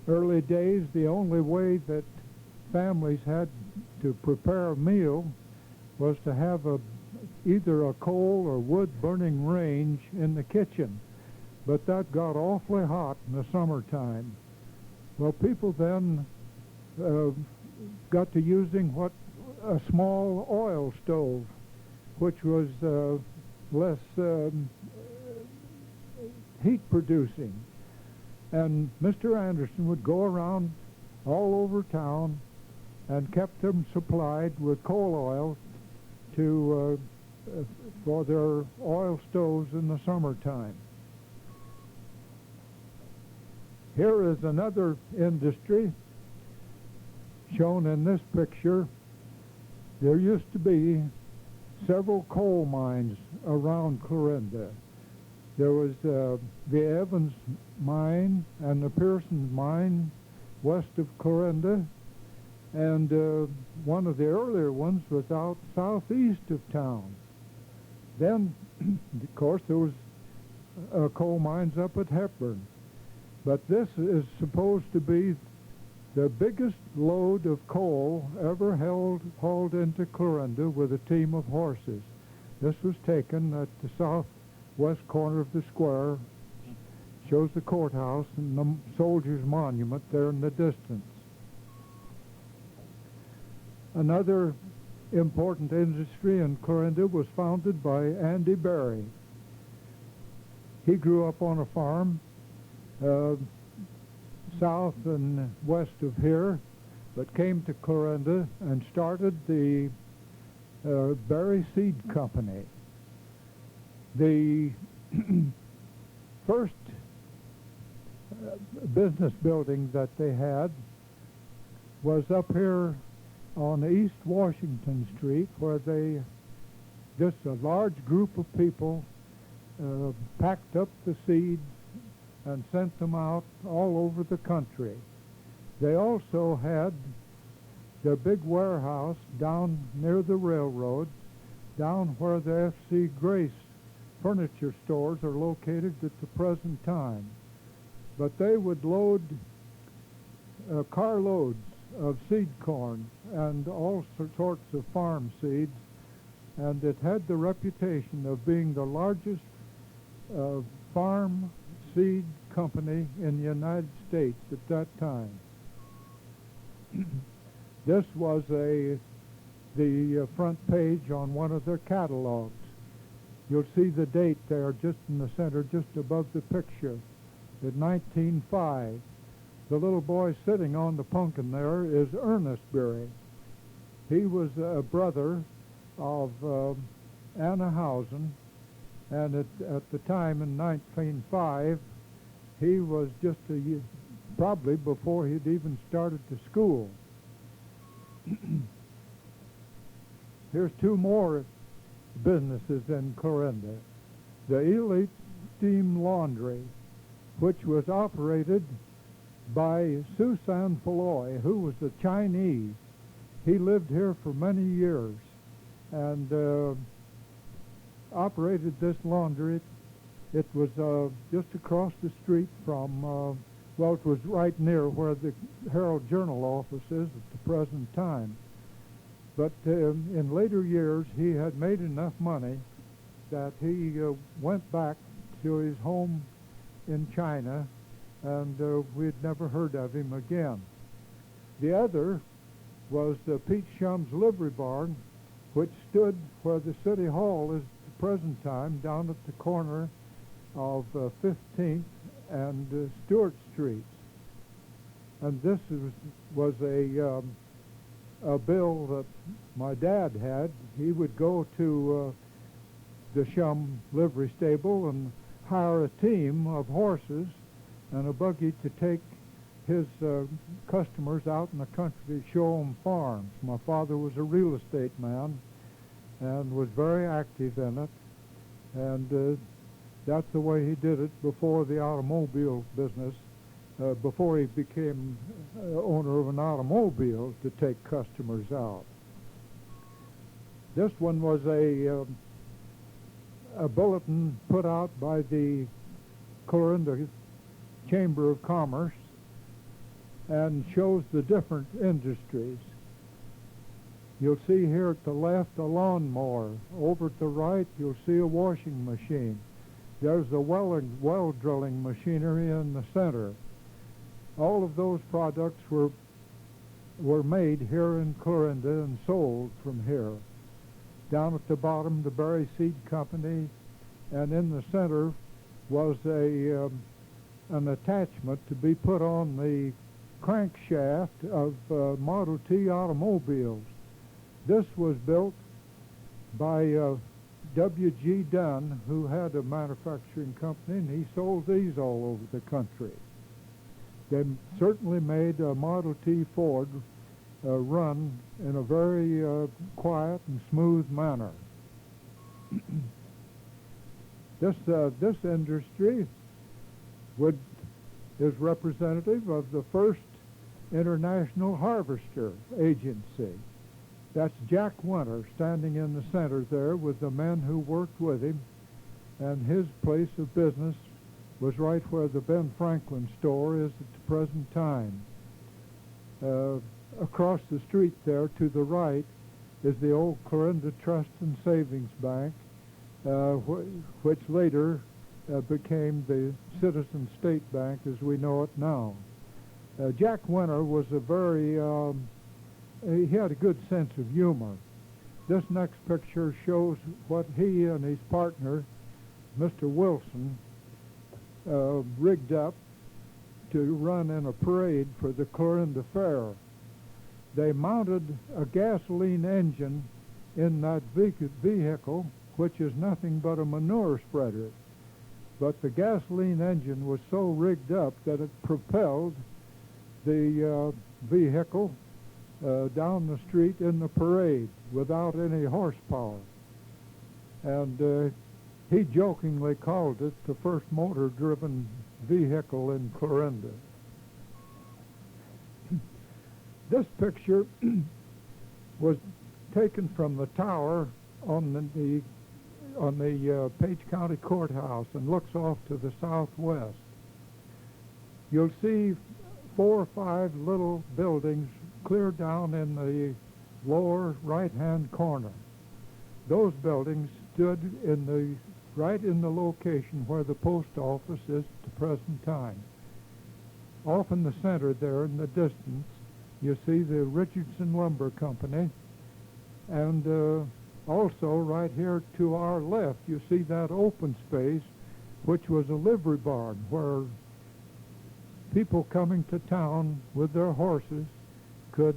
early days, the only way that families had to prepare a meal was to have either a coal or wood burning range in the kitchen. But that got awfully hot in the summertime. Well, people then got to using a small oil stove, which was less heat producing. And Mr. Anderson would go around all over town and kept them supplied with coal oil for their oil stoves in the summertime. Here is another industry shown in this picture. There used to be several coal mines around Clarinda. There was the Evans mine and the Pearson's mine west of Clarinda, and one of the earlier ones was out southeast of town. Then, of course, there was coal mines up at Hepburn. But this is supposed to be the biggest load of coal ever hauled into Clarinda with a team of horses. This was taken at the southwest corner of the square. Shows the courthouse and the soldiers' monument there in the distance. Another important industry in Clarinda was founded by Andy Berry. He grew up on a farm south and west of here, but came to Clarinda and started the Berry Seed Company. The first business building that they had was up here on East Washington Street, where just a large group of people packed up the seeds and sent them out all over the country. They also had their big warehouse down near the railroad, down where the F.C. Grace furniture stores are located at the present time. But they would load carloads of seed corn and all sorts of farm seeds, and it had the reputation of being the largest farm seed company in the United States at that time. This was the front page on one of their catalogs. You'll see the date there just in the center, just above the picture, at 1905. The little boy sitting on the pumpkin there is Ernest Berry. He was a brother of Anna Housen, and at the time in 1905, he was just a year, probably before he'd even started to school. Here's two more businesses in Clarinda. The Elite Steam Laundry, which was operated by Susan Falloy, who was a Chinese. He lived here for many years and operated this laundry. It was just across the street from, well, it was right near where the Herald Journal office is at the present time. But in later years, he had made enough money that he went back to his home in China, and we'd never heard of him again. The other was Pete Shum's Livery Barn, which stood where the City Hall is at the present time, down at the corner of 15th and Stewart Streets. And this was a bill that my dad had. He would go to the Shum livery stable and hire a team of horses and a buggy to take his customers out in the country to show them farms. My father was a real estate man and was very active in it, and that's the way he did it before the automobile business, before he became owner of an automobile to take customers out. This one was a bulletin put out by the Clarinda Chamber of Commerce and shows the different industries. You'll see here at the left a lawnmower. Over at the right you'll see a washing machine. There's a well drilling machinery in the center. All of those products were made here in Clarinda and sold from here. Down at the bottom, the Berry Seed Company, and in the center was an attachment to be put on the crankshaft of Model T automobiles. This was built by W.G. Dunn, who had a manufacturing company, and he sold these all over the country. They certainly made a Model T Ford run in a very quiet and smooth manner. This industry is representative of the first International Harvester Agency. That's Jack Winter standing in the center there with the men who worked with him, and his place of business was right where the Ben Franklin store is at the present time. Across the street there to the right is the old Clarinda Trust and Savings Bank, which later became the Citizen State Bank as we know it now. Jack Winter was a very, he had a good sense of humor. This next picture shows what he and his partner, Mr. Wilson, rigged up to run in a parade for the Clarinda Fair. They mounted a gasoline engine in that vehicle, which is nothing but a manure spreader. But the gasoline engine was so rigged up that it propelled the vehicle down the street in the parade without any horsepower. And he jokingly called it the first motor-driven vehicle in Clarinda. This picture was taken from the tower on the Page County Courthouse and looks off to the southwest. You'll see 4 or 5 little buildings clear down in the lower right-hand corner. Those buildings stood in the right in the location where the post office is at the present time. Off in the center there in the distance, you see the Richardson Lumber Company, and also right here to our left, you see that open space, which was a livery barn where people coming to town with their horses could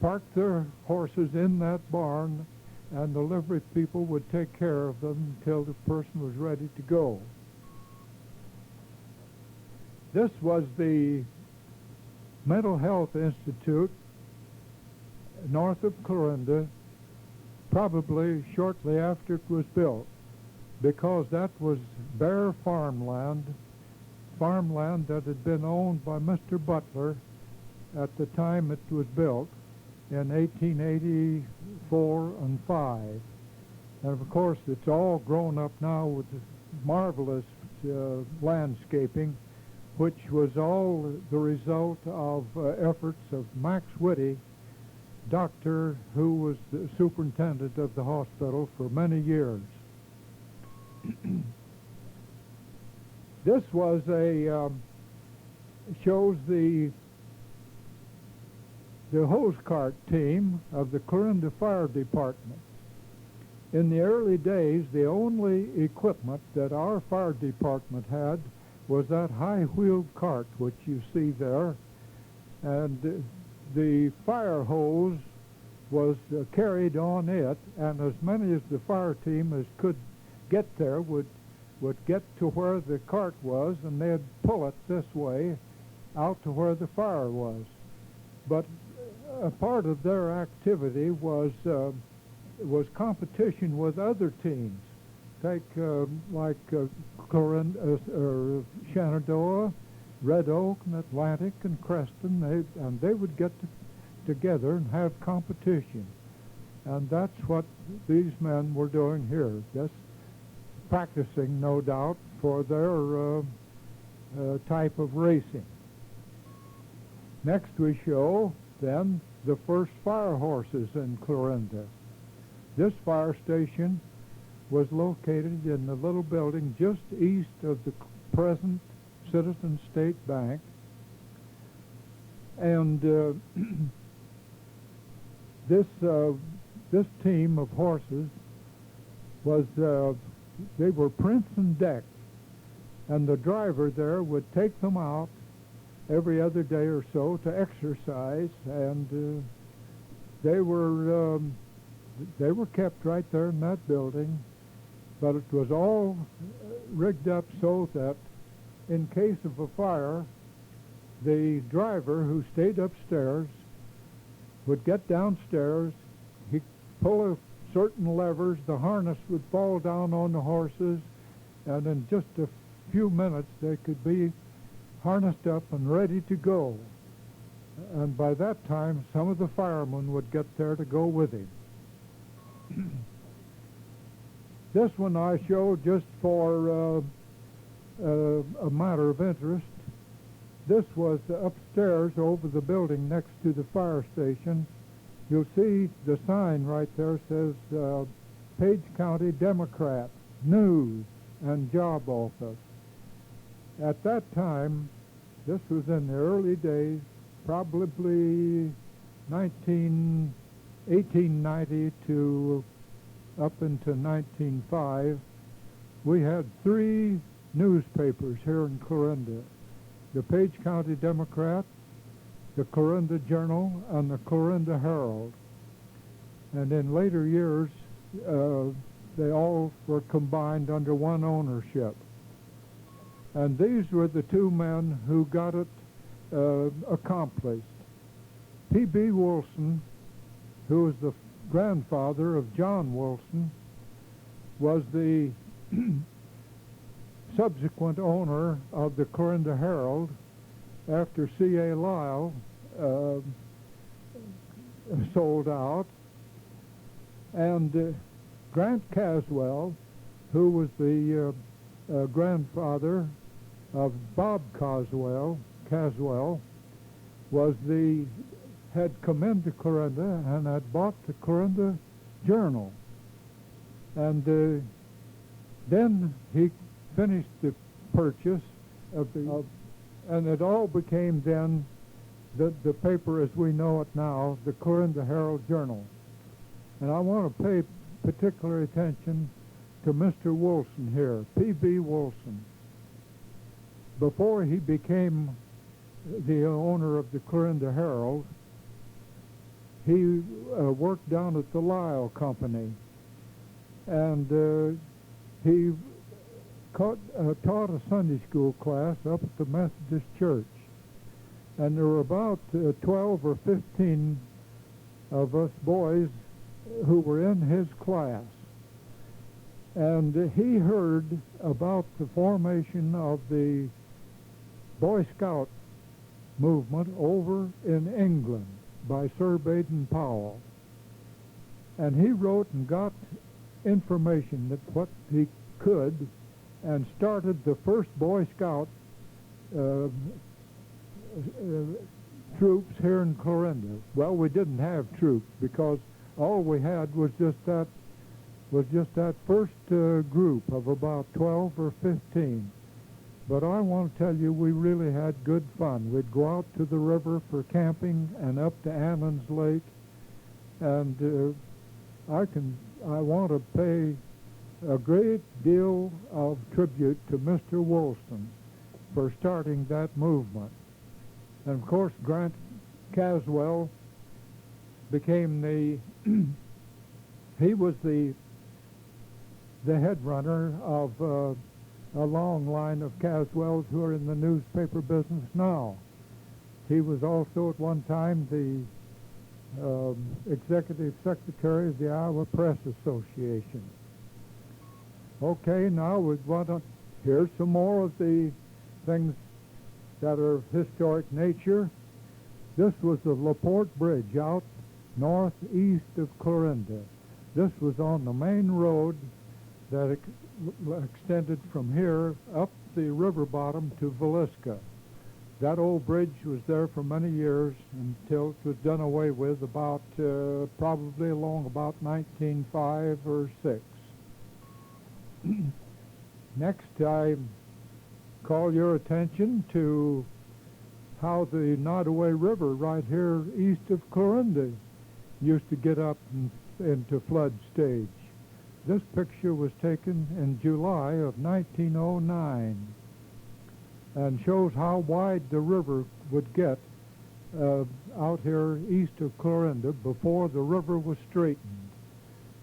park their horses in that barn, and the livery people would take care of them until the person was ready to go. This was the Mental Health Institute north of Clarinda, probably shortly after it was built, because that was bare farmland that had been owned by Mr. Butler at the time it was built in 1884 and 5. And of course, it's all grown up now with marvelous landscaping, which was all the result of efforts of Max Whitty, doctor who was the superintendent of the hospital for many years. This was shows the hose cart team of the Clarinda Fire Department. In the early days, the only equipment that our fire department had was that high-wheeled cart which you see there, and the fire hose was carried on it, and as many as the fire team as could get there would get to where the cart was, and they'd pull it this way out to where the fire was. But a part of their activity was competition with other teams. Take like Clarinda, Shenandoah, Red Oak, and Atlantic, and Creston. They would get together and have competition, and that's what these men were doing here. Just practicing, no doubt, for their type of racing. Next we show then the first fire horses in Clarinda. This fire station was located in the little building just east of the present Citizen State Bank, and this team of horses was they were prints and decks, and the driver there would take them out every other day or so to exercise, and they were kept right there in that building, but it was all rigged up so that in case of a fire, the driver who stayed upstairs would get downstairs, he'd pull certain levers, the harness would fall down on the horses, and in just a few minutes they could be harnessed up and ready to go. And by that time, some of the firemen would get there to go with him. This one I show just for a matter of interest. This was upstairs over the building next to the fire station. You'll see the sign right there says Page County Democrat, News and Job Office. At that time, this was in the early days, probably 1890 to up into 1905, we had 3 newspapers here in Clarinda: the Page County Democrat, the Clarinda Journal, and the Clarinda Herald. And in later years, they all were combined under one ownership. And these were the 2 men who got it accomplished. P.B. Wilson, who was the grandfather of John Wilson, was the subsequent owner of the Clarinda Herald after C.A. Lyle sold out. And Grant Caswell, who was the grandfather of Bob Caswell, had come into Clarinda and had bought the Clarinda Journal. And Then he finished the purchase and it all became then the paper as we know it now, the Clarinda Herald-Journal. And I want to pay particular attention to Mr. Wilson here, P.B. Wilson. Before he became the owner of the Clarinda Herald, he worked down at the Lyle Company, and he taught a Sunday school class up at the Methodist Church. And there were about 12 or 15 of us boys who were in his class. And he heard about the formation of the Boy Scout movement over in England by Sir Baden-Powell. And he wrote and got information that what he could and started the first Boy Scout troops here in Clarinda. Well, we didn't have troops because all we had was just that first group of about 12 or 15. But I want to tell you, we really had good fun. We'd go out to the river for camping and up to Annan's Lake, and I want to pay a great deal of tribute to Mr. Woolston for starting that movement. And of course, Grant Caswell became he was the head runner of a long line of Caswells who are in the newspaper business now. He was also at one time the executive secretary of the Iowa Press Association. Okay, now we want to hear some more of the things that are of historic nature. This was the LaPorte Bridge out northeast of Clarinda. This was on the main road that extended from here up the river bottom to Villisca. That old bridge was there for many years until it was done away with about probably along about 1905 or 6. Next, I call your attention to how the Nottoway River right here east of Clarinda used to get up into flood stage. This picture was taken in July of 1909 and shows how wide the river would get out here east of Clarinda before the river was straightened.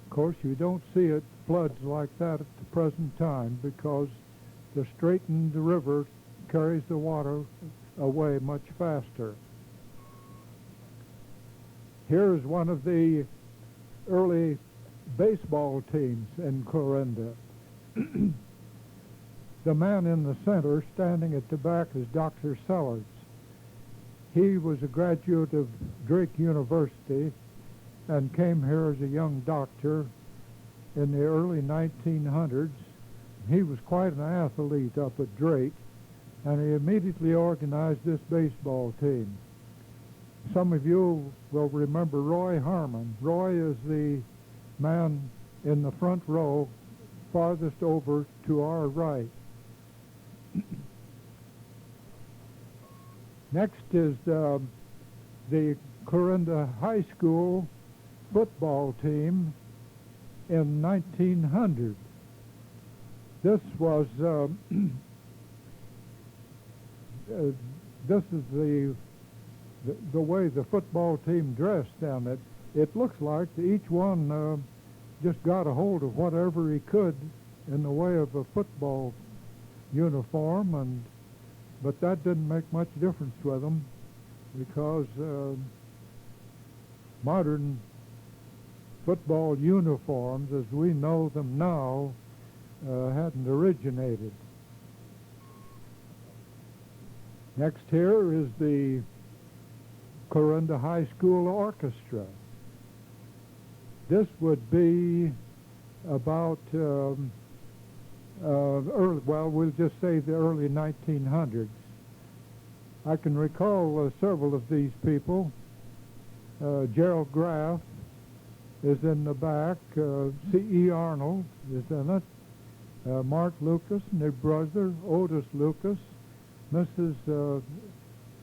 Of course, you don't see it floods like that at the present time because the straightened river carries the water away much faster. Here's one of the early baseball teams in Clarinda. The man in the center standing at the back is Dr. Sellers. He was a graduate of Drake University and came here as a young doctor in the early 1900s. He was quite an athlete up at Drake, and he immediately organized this baseball team. Some of you will remember Roy Harmon. Roy is the man in the front row farthest over to our right. Next is the Clarinda High School football team in 1900. This was this is the way the football team dressed, and it looks like each one just got a hold of whatever he could in the way of a football uniform, but that didn't make much difference with them because modern football uniforms, as we know them now, hadn't originated. Next here is the Clarinda High School Orchestra. This would be about we'll just say the early 1900s. I can recall several of these people. Gerald Graff is in the back. C.E. Arnold is in it. Mark Lucas and their brother Otis Lucas, Mrs.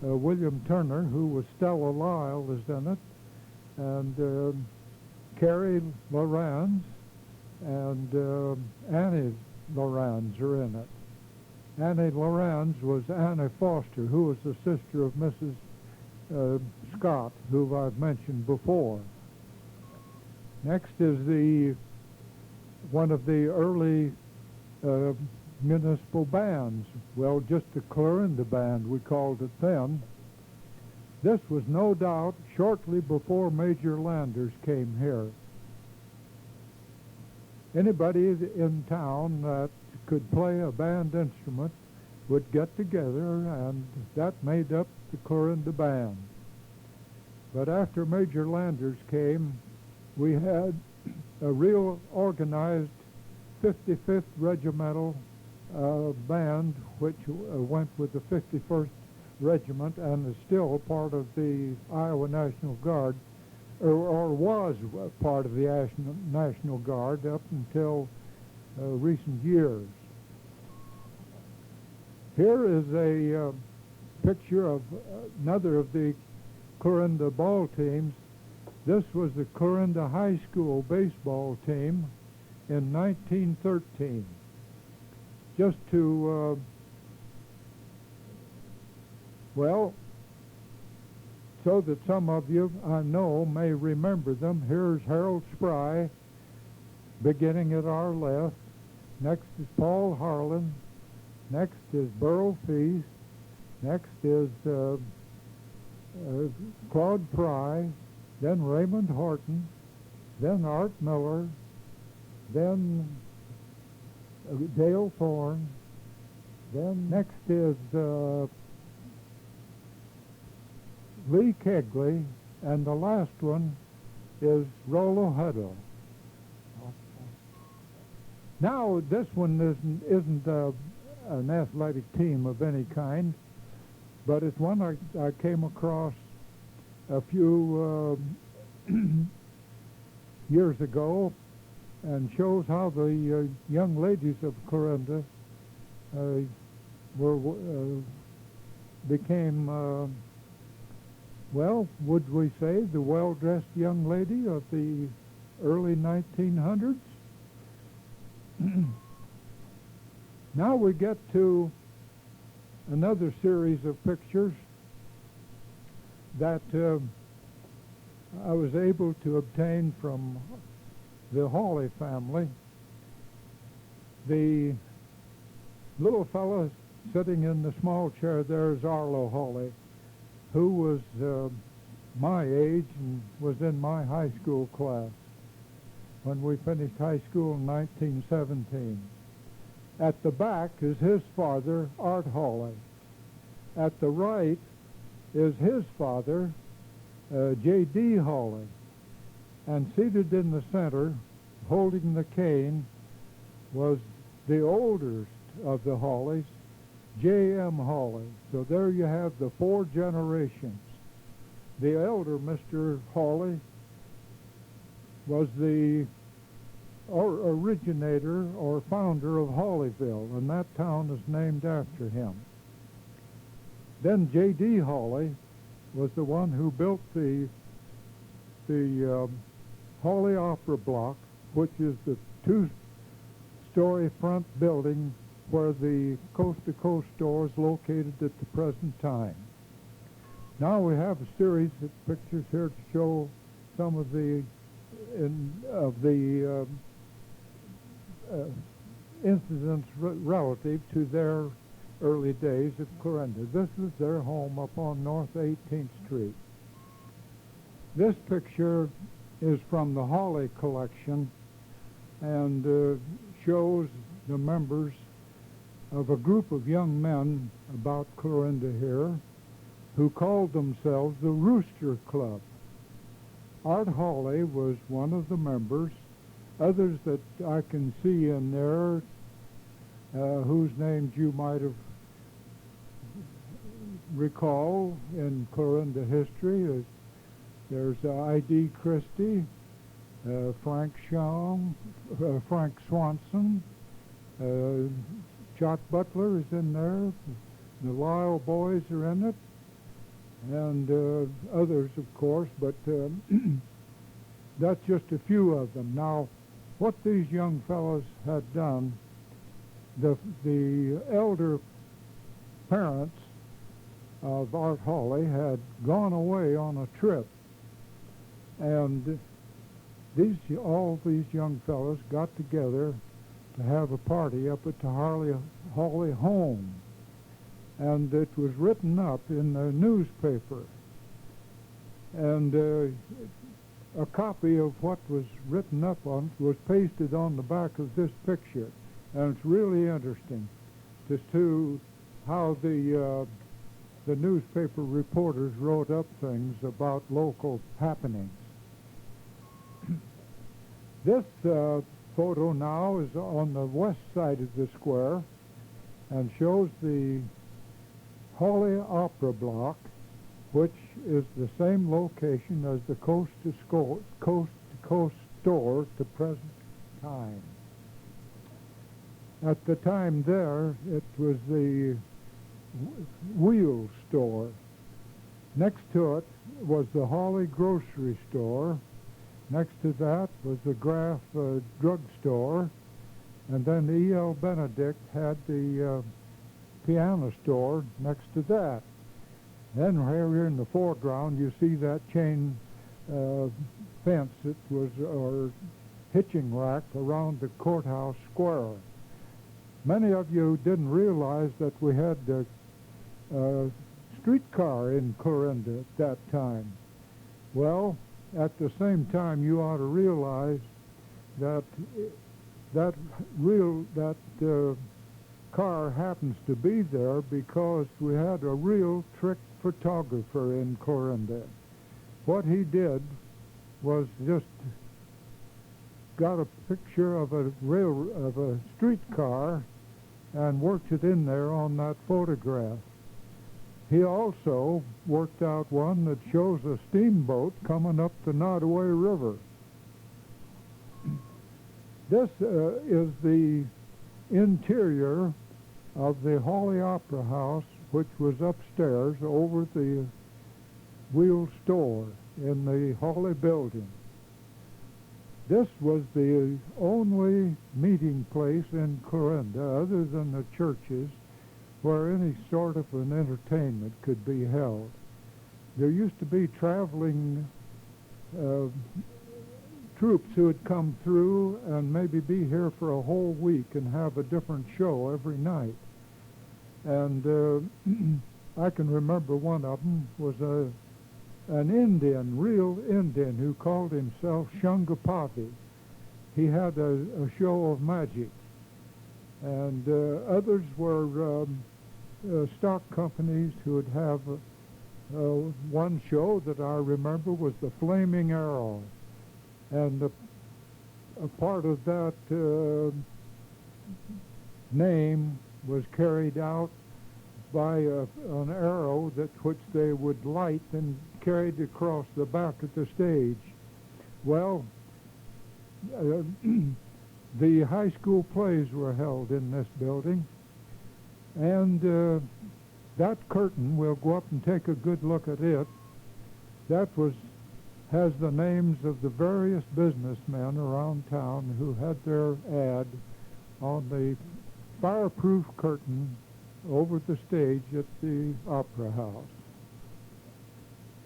William Turner, who was Stella Lyle, is in it, and Carrie Lorenz and Annie Lorenz are in it. Annie Lorenz was Annie Foster, who was the sister of Mrs. Scott, who I've mentioned before. Next is one of the early municipal bands. Well, just the Clarinda band, we called it then. This was no doubt shortly before Major Landers came here. Anybody in town that could play a band instrument would get together, and that made up the Clarinda band. But after Major Landers came, we had a real organized 55th Regimental band, which went with the 51st Regiment and is still part of the Iowa National Guard, or was part of the National Guard up until recent years. Here is a picture of another of the Clarinda ball teams. This was the Clarinda High School baseball team in 1913. Just to, well, so that some of you I know may remember them, here's Harold Spry, beginning at our left. Next is Paul Harlan. Next is Burl Feast. Next is Claude Pry. Then Raymond Horton. Then Art Miller. Then Dale Thorne. Then next is Lee Kegley, and the last one is Rollo Huddle. Now, this one isn't an athletic team of any kind, but it's one I came across a few years ago, and shows how the young ladies of Clarinda became well, would we say the well-dressed young lady of the early 1900s? Now we get to another series of pictures that I was able to obtain from the Hawley family. The little fellow sitting in the small chair there is Arlo Hawley, who was my age and was in my high school class when we finished high school in 1917. At the back is his father, Art Hawley. At the right is his father, J.D. Hawley. And seated in the center, holding the cane, was the oldest of the Hawleys, J.M. Hawley. So there you have the four generations. The elder, Mr. Hawley, was the originator or founder of Hawleyville, and that town is named after him. Then J.D. Hawley was the one who built the Hawley Opera Block, which is the two-story front building where the coast-to-coast store is located at the present time. Now we have a series of pictures here to show some of the incidents relative to their early days at Clarinda. This is their home up on North 18th Street. This picture is from the Hawley collection and shows the members of a group of young men about Clarinda here who called themselves the Rooster Club. Art Hawley was one of the members. Others that I can see in there, whose names you might have recall in Clarinda history, there's I.D. Christie, Frank Swanson, Jock Butler is in there. The Lyle boys are in it, and others, of course, but that's just a few of them. Now, what these young fellows had done, the elder parents of Art Hawley had gone away on a trip, and all these young fellows got together to have a party up at the Hawley home, and it was written up in the newspaper, and a copy of what was written up on it was pasted on the back of this picture, and it's really interesting as to how the newspaper reporters wrote up things about local happenings. This photo now is on the west side of the square and shows the Hawley Opera Block, which is the same location as the Coast to Coast store to present time. At the time there, it was the Wheel store. Next to it was the Hawley Grocery Store. Next to that was the Graff Drug Store. And then E.L. Benedict had the piano store next to that. Then here in the foreground you see that chain fence that was, or hitching rack around the courthouse square. Many of you didn't realize that we had a streetcar in Clarinda at that time. Well, at the same time, you ought to realize that car happens to be there because we had a real trick photographer in Clarinda. What he did was just got a picture of a streetcar and worked it in there on that photograph. He also worked out one that shows a steamboat coming up the Nottoway River. This is the interior of the Hawley Opera House, which was upstairs over the Wheel store in the Hawley building. This was the only meeting place in Clarinda, other than the churches, where any sort of an entertainment could be held. There used to be traveling troops who would come through and maybe be here for a whole week and have a different show every night. And I can remember one of them was an Indian, real Indian, who called himself Shungapavi. He had a show of magic. And others were stock companies who would have one show that I remember was the Flaming Arrow. And a part of that name was carried out by an arrow which they would light and carried across the back of the stage. Well, the high school plays were held in this building, and that curtain, we'll go up and take a good look at it, that has the names of the various businessmen around town who had their ad on the fireproof curtain over the stage at the Opera House.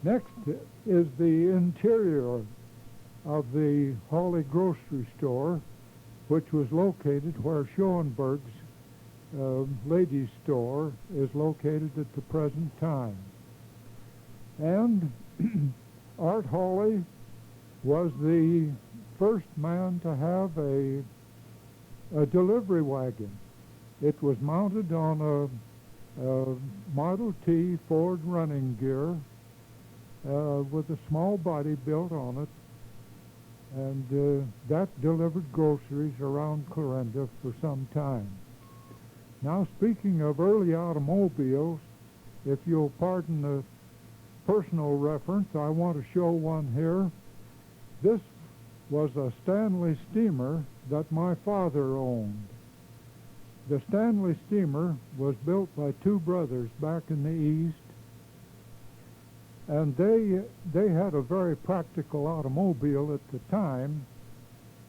Next is the interior of the Hawley Grocery Store, which was located where Schoenberg's ladies' store is located at the present time. And Art Hawley was the first man to have a delivery wagon. It was mounted on a Model T Ford running gear with a small body built on it, and that delivered groceries around Clarinda for some time. Now, speaking of early automobiles, if you'll pardon the personal reference, I want to show one here. This was a Stanley steamer that my father owned. The Stanley steamer was built by two brothers back in the East, and they had a very practical automobile at the time,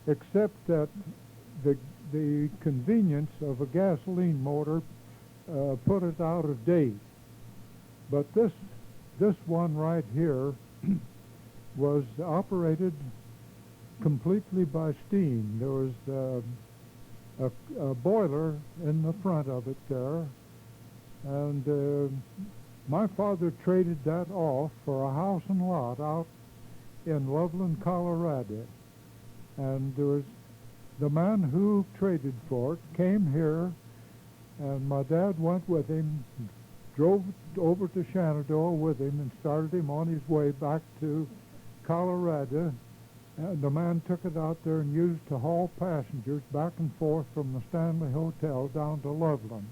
except that the convenience of a gasoline motor put it out of date. But this one right here was operated completely by steam. There was a boiler in the front of it there, and my father traded that off for a house and lot out in Loveland, Colorado. And there was the man who traded for it came here, and my dad went with him, drove over to Shenandoah with him, and started him on his way back to Colorado. And the man took it out there and used to haul passengers back and forth from the Stanley Hotel down to Loveland.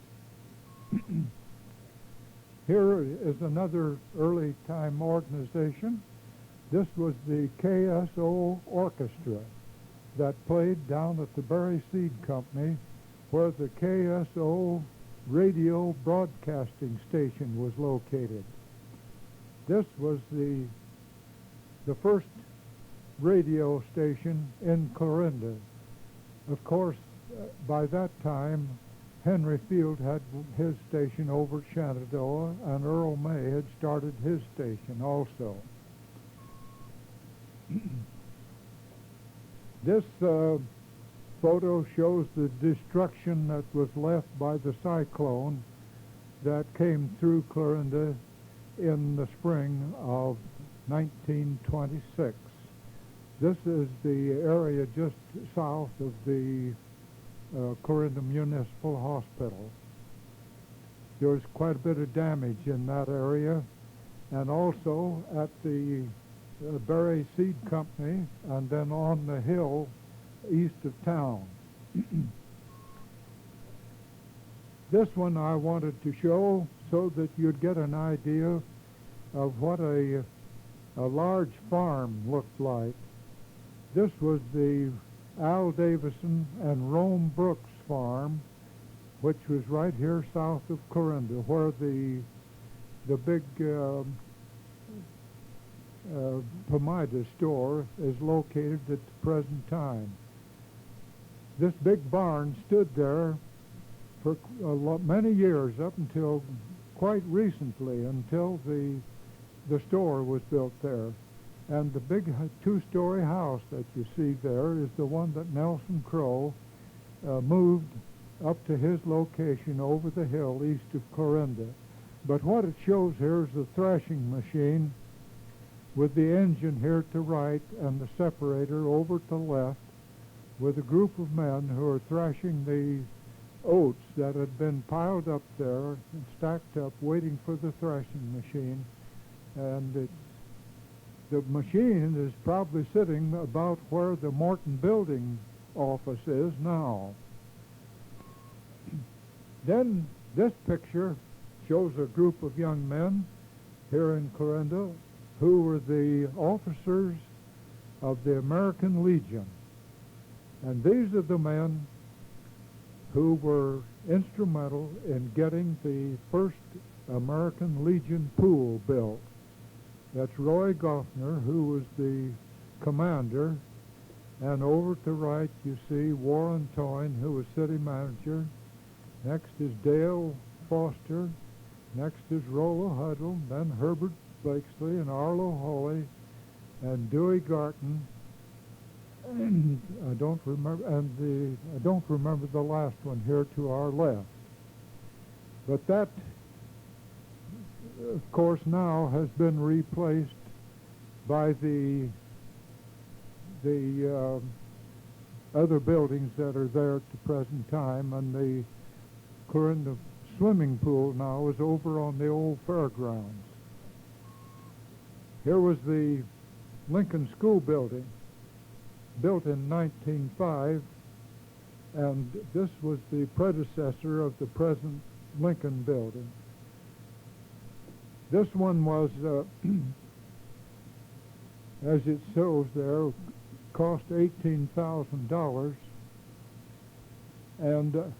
Here is another early time organization. This was the KSO Orchestra that played down at the Berry Seed Company, where the KSO radio broadcasting station was located. This was the first radio station in Clarinda. Of course, by that time, Henry Field had his station over at Shenandoah, and Earl May had started his station also. This photo shows the destruction that was left by the cyclone that came through Clarinda in the spring of 1926. This is the area just south of the Clarinda Municipal Hospital. There was quite a bit of damage in that area, and also at the Berry Seed Company, and then on the hill east of town. This one I wanted to show so that you'd get an idea of what a large farm looked like. This was the Al Davison and Rome Brooks farm, which was right here south of Clarinda, where the big Pomida store is located at the present time. This big barn stood there for many years, up until quite recently, until the store was built there. And the big two-story house that you see there is the one that Nelson Crow moved up to his location over the hill east of Clarinda. But what it shows here is the threshing machine with the engine here to right and the separator over to left, with a group of men who are threshing the oats that had been piled up there and stacked up waiting for the threshing machine. And the machine is probably sitting about where the Morton Building office is now. Then this picture shows a group of young men here in Clarinda who were the officers of the American Legion. And these are the men who were instrumental in getting the first American Legion pool built. That's Roy Goffner, who was the commander, and over to the right you see Warren Toyne, who was city manager. Next is Dale Foster. Next is Rollo Huddle, then Herbert Blakesley and Arlo Holley and Dewey Garton. And I don't remember the last one here to our left. But that, of course, now has been replaced by the other buildings that are there at the present time, and the Clarinda swimming pool now is over on the old fairgrounds. Here was the Lincoln School building, built in 1905, and this was the predecessor of the present Lincoln building. This one was, as it shows there, cost $18,000, and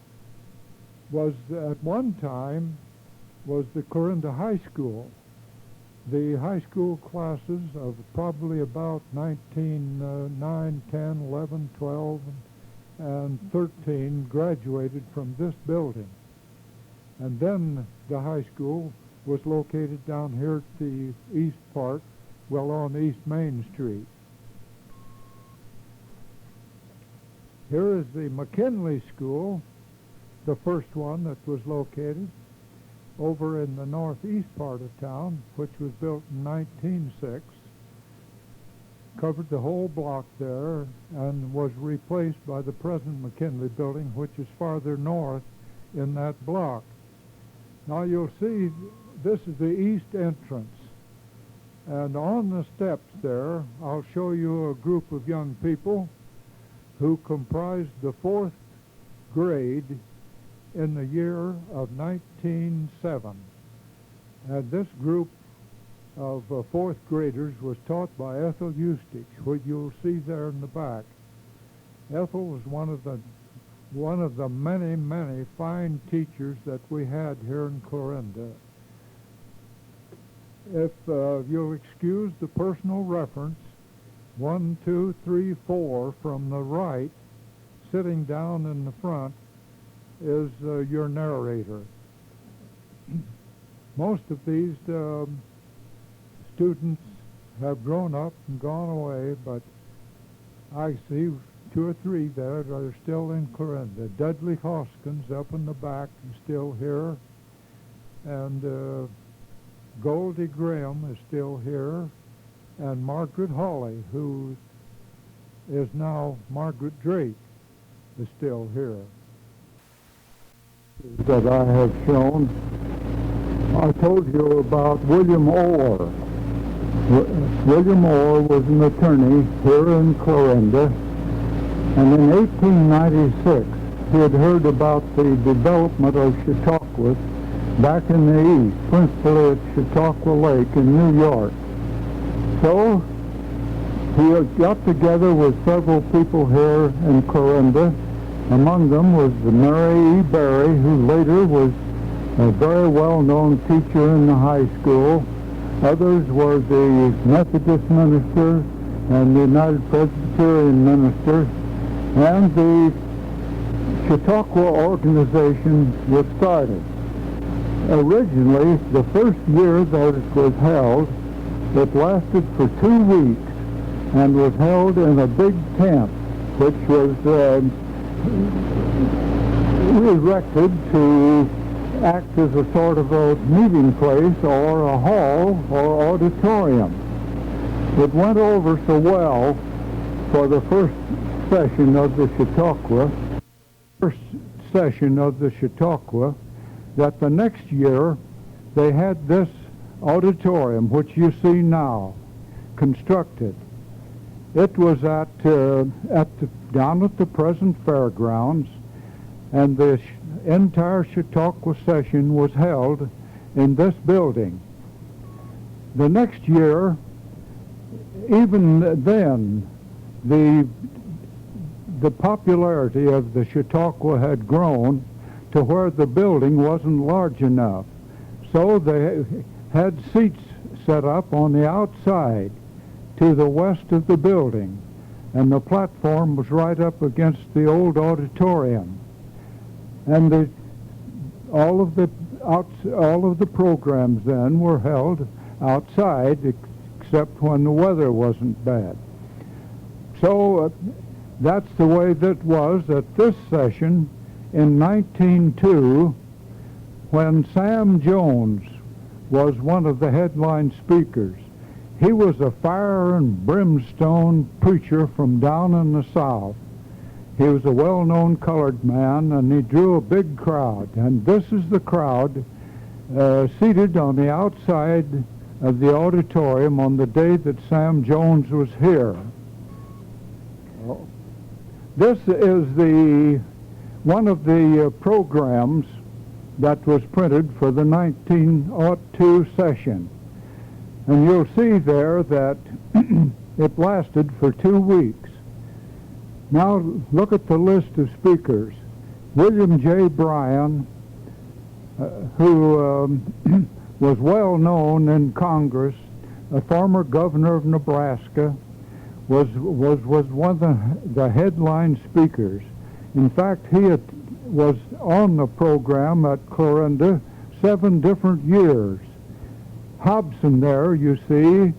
was at one time was the Clarinda High School. The high school classes of probably about 1909, 10, 11, 12, and 13 graduated from this building. And then the high school was located down here at the east part, well on East Main Street. Here is the McKinley School, the first one that was located over in the northeast part of town, which was built in 1906, covered the whole block there, and was replaced by the present McKinley building, which is farther north in that block. Now you'll see this is the east entrance, and on the steps there I'll show you a group of young people who comprised the fourth grade in the year of 1907. And this group of fourth graders was taught by Ethel Eustich, who you'll see there in the back. Ethel was one of the many, many fine teachers that we had here in Clarinda. If you'll excuse the personal reference, 1, 2, 3, 4 from the right, sitting down in the front, is your narrator. Most of these students have grown up and gone away, but I see 2 or 3 there that are still in Clarinda. Dudley Hoskins up in the back is still here, and Goldie Graham is still here, and Margaret Hawley, who is now Margaret Drake, is still here. That I have shown. I told you about William Orr. William Orr was an attorney here in Clarinda, and in 1896 he had heard about the development of Chautauqua back in the east, principally at Chautauqua Lake in New York. So he got together with several people here in Clarinda. Among them was Mary E. Berry, who later was a very well-known teacher in the high school. Others were the Methodist minister and the United Presbyterian minister, and the Chautauqua organization was started. Originally, the first year that it was held, it lasted for 2 weeks and was held in a big tent, which was erected to act as a sort of a meeting place or a hall or auditorium. It went over so well for the first session of the Chautauqua, that the next year they had this auditorium, which you see now, constructed. It was down at the present fairgrounds, and the entire Chautauqua session was held in this building. The next year, even then, the popularity of the Chautauqua had grown to where the building wasn't large enough. So they had seats set up on the outside to the west of the building, and the platform was right up against the old auditorium. And all of the programs then were held outside, except when the weather wasn't bad. So that's the way that was at this session in 1902, when Sam Jones was one of the headline speakers. He was a fire and brimstone preacher from down in the South. He was a well-known colored man, and he drew a big crowd. And this is the crowd seated on the outside of the auditorium on the day that Sam Jones was here. This is one of the programs that was printed for the 1902 session. And you'll see there that it lasted for 2 weeks. Now look at the list of speakers. William J. Bryan, who was well known in Congress, a former governor of Nebraska, was one of the headline speakers. In fact, he was on the program at Clarinda 7 different years. Hobson there, you see,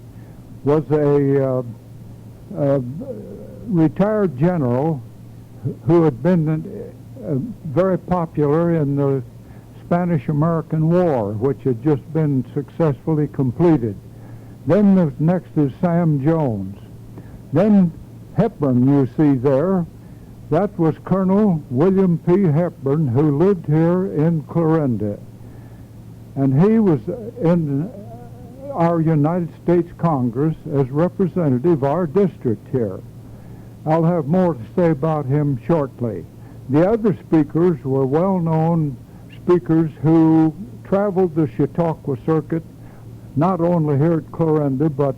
was a retired general who had been very popular in the Spanish-American War, which had just been successfully completed. Then the next is Sam Jones. Then Hepburn, you see there, that was Colonel William P. Hepburn, who lived here in Clarinda. And he was in our United States Congress as representative of our district here. I'll have more to say about him shortly. The other speakers were well-known speakers who traveled the Chautauqua circuit, not only here at Clarinda, but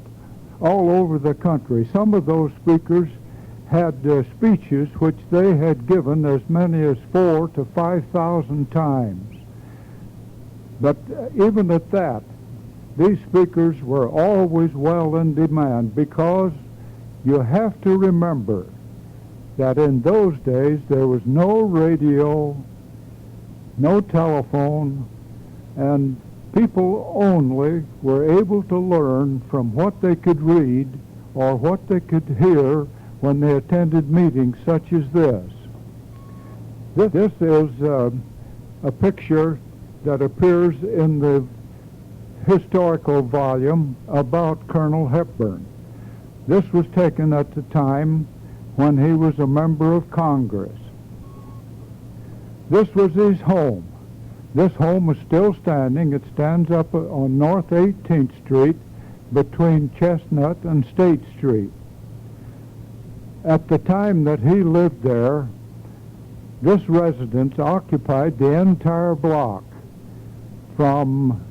all over the country. Some of those speakers had speeches which they had given as many as 4,000 to 5,000 times. But even at that, these speakers were always well in demand, because you have to remember that in those days there was no radio, no telephone, and people only were able to learn from what they could read or what they could hear when they attended meetings such as this. This is a picture that appears in the historical volume about Colonel Hepburn. This was taken at the time when he was a member of Congress. This was his home. This home is still standing. It stands up on North 18th Street between Chestnut and State Street. At the time that he lived there, this residence occupied the entire block from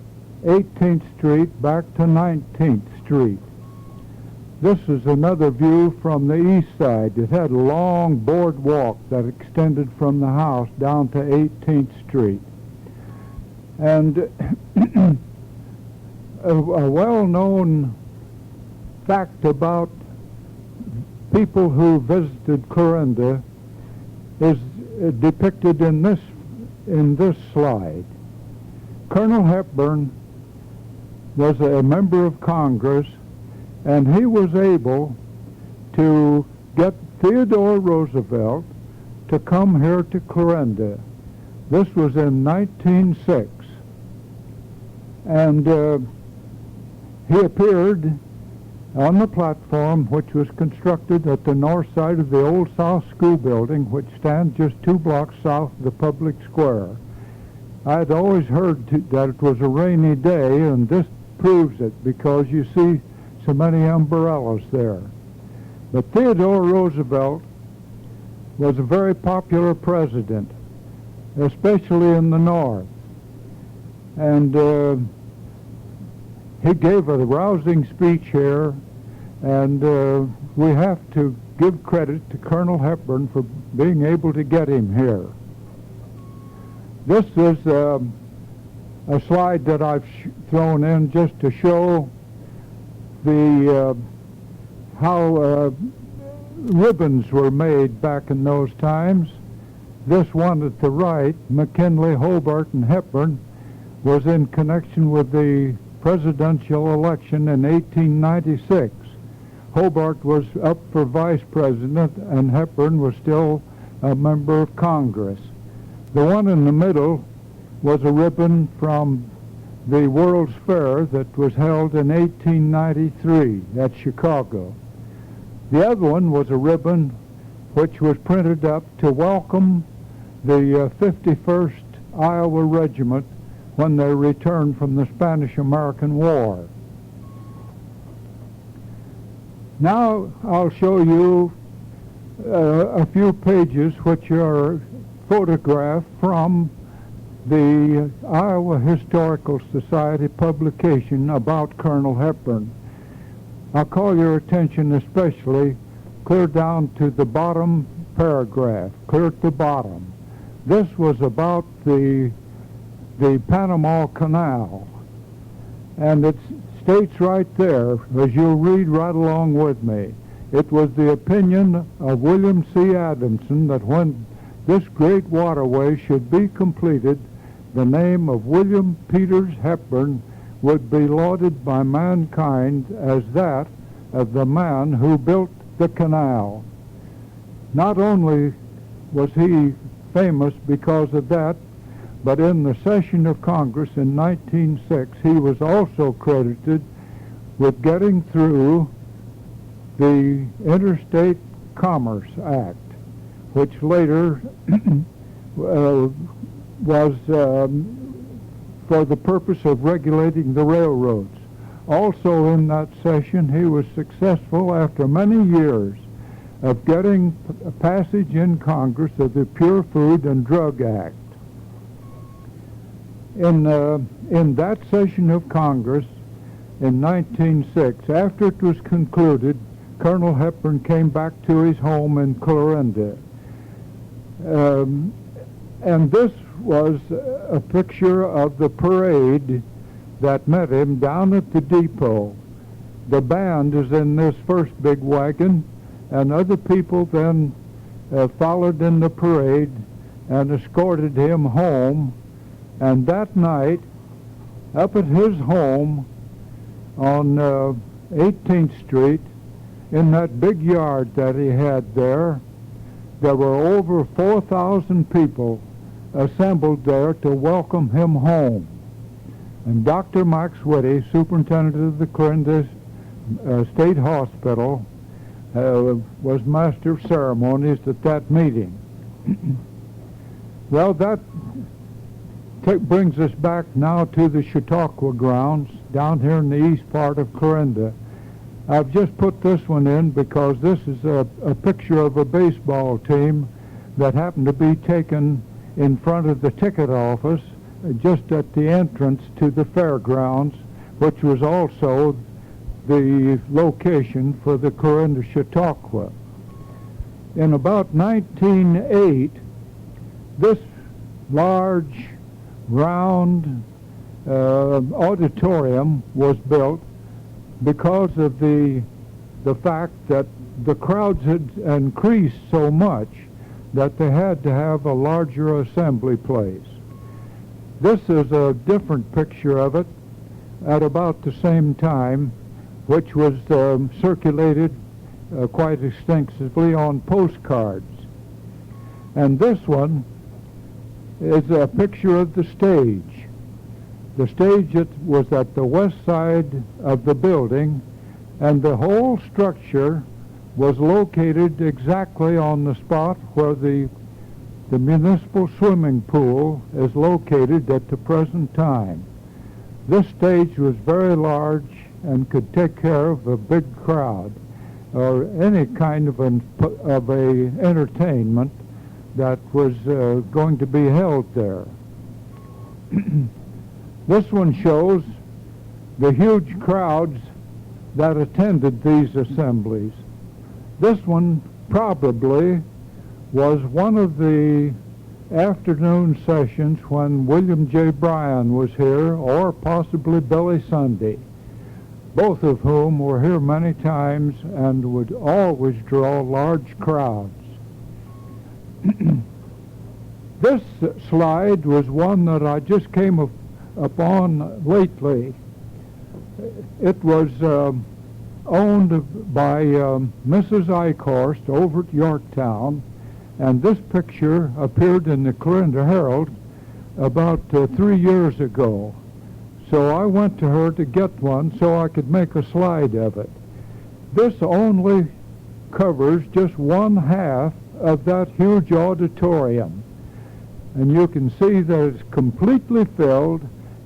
18th Street back to 19th Street. This is another view from the east side. It had a long boardwalk that extended from the house down to 18th Street. And a well-known fact about people who visited Clarinda is depicted in this slide. Colonel Hepburn was a member of Congress, and he was able to get Theodore Roosevelt to come here to Clarinda. This was in 1906. And he appeared on the platform, which was constructed at the north side of the old South School building, which stands just 2 blocks south of the public square. I had always heard that it was a rainy day, and this proves it, because you see so many umbrellas there. But Theodore Roosevelt was a very popular president, especially in the North. And he gave a rousing speech here, and we have to give credit to Colonel Hepburn for being able to get him here. This is a slide that I've thrown in just to show the how ribbons were made back in those times. This one at the right, McKinley, Hobart, and Hepburn, was in connection with the presidential election in 1896. Hobart was up for vice president, and Hepburn was still a member of Congress. The one in the middle was a ribbon from the World's Fair that was held in 1893 at Chicago. The other one was a ribbon which was printed up to welcome the 51st Iowa Regiment when they returned from the Spanish-American War. Now I'll show you a few pages which are photographed from the Iowa Historical Society publication about Colonel Hepburn. I'll call your attention especially clear down to the bottom paragraph, clear at the bottom. This was about the the Panama Canal. And it states right there, as you'll read right along with me, it was the opinion of William C. Adamson that when this great waterway should be completed, the name of William Peters Hepburn would be lauded by mankind as that of the man who built the canal. Not only was he famous because of that, but in the session of Congress in 1906, he was also credited with getting through the Interstate Commerce Act, which later was for the purpose of regulating the railroads. Also in that session, he was successful after many years of getting passage in Congress of the Pure Food and Drug Act. In that session of Congress in 1906, after it was concluded, Colonel Hepburn came back to his home in Clarinda. And this was a picture of the parade that met him down at the depot. The band is in this first big wagon, and other people then followed in the parade and escorted him home. And that night, up at his home on 18th Street, in that big yard that he had there were over 4,000 people assembled there to welcome him home. And Dr. Max Whitty, superintendent of the Clarinda State Hospital, was master of ceremonies at that meeting. Well, that brings us back now to the Chautauqua grounds down here in the east part of Clarinda. I've just put this one in because this is a picture of a baseball team that happened to be taken in front of the ticket office just at the entrance to the fairgrounds, which was also the location for the Clarinda Chautauqua. In about 1908, this large, round auditorium was built because of the fact that the crowds had increased so much that they had to have a larger assembly place. This is a different picture of it at about the same time, which was circulated quite extensively on postcards. And this one is a picture of the stage. The stage was at the west side of the building, and the whole structure was located exactly on the spot where the municipal swimming pool is located at the present time. This stage was very large and could take care of a big crowd or any kind of a entertainment that was going to be held there. This one shows the huge crowds that attended these assemblies. This one probably was one of the afternoon sessions when William J. Bryan was here, or possibly Billy Sunday, both of whom were here many times and would always draw large crowds. This slide was one that I just came upon lately. It was owned by Mrs. Eichhorst over at Yorktown, and this picture appeared in the Clarinda Herald about 3 years ago. So I went to her to get one so I could make a slide of it. This only covers just one half of that huge auditorium. And you can see that it's completely filled,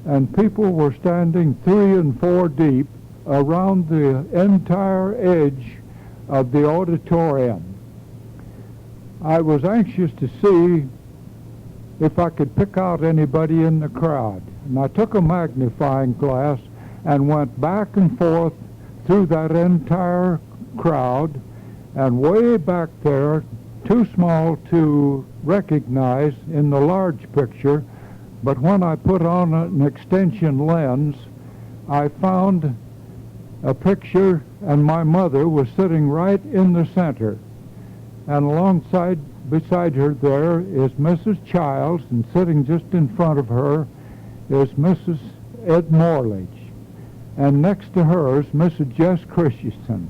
and people were standing 3 and 4 deep around the entire edge of the auditorium. I was anxious to see if I could pick out anybody in the crowd. And I took a magnifying glass and went back and forth through that entire crowd, and way back there, too small to recognize in the large picture, But when I put on an extension lens, I found a picture, and my mother was sitting right in the center. And beside her there is Mrs. Childs, and sitting just in front of her is Mrs. Ed Morledge. And next to her is Mrs. Jess Christensen.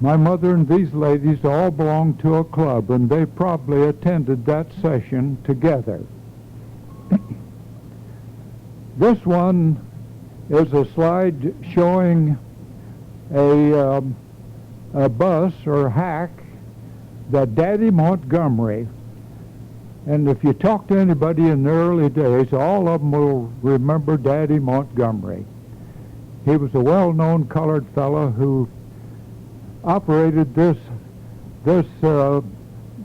My mother and these ladies all belong to a club, and they probably attended that session together. This one is a slide showing a bus or hack, the Daddy Montgomery. And if you talk to anybody in the early days, all of them will remember Daddy Montgomery. He was a well-known colored fellow who operated this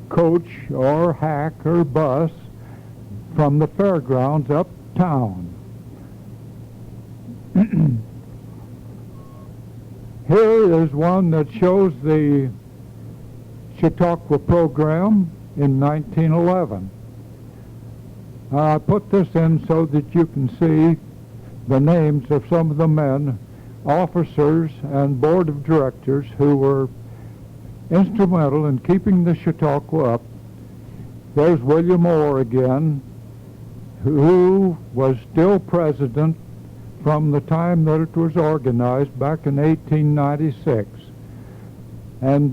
coach or hack or bus from the fairgrounds uptown. Here is one that shows the Chautauqua program in 1911. I put this in so that you can see the names of some of the men, officers, and board of directors who were instrumental in keeping the Chautauqua up. There's William Orr again, who was still president from the time that it was organized back in 1896. And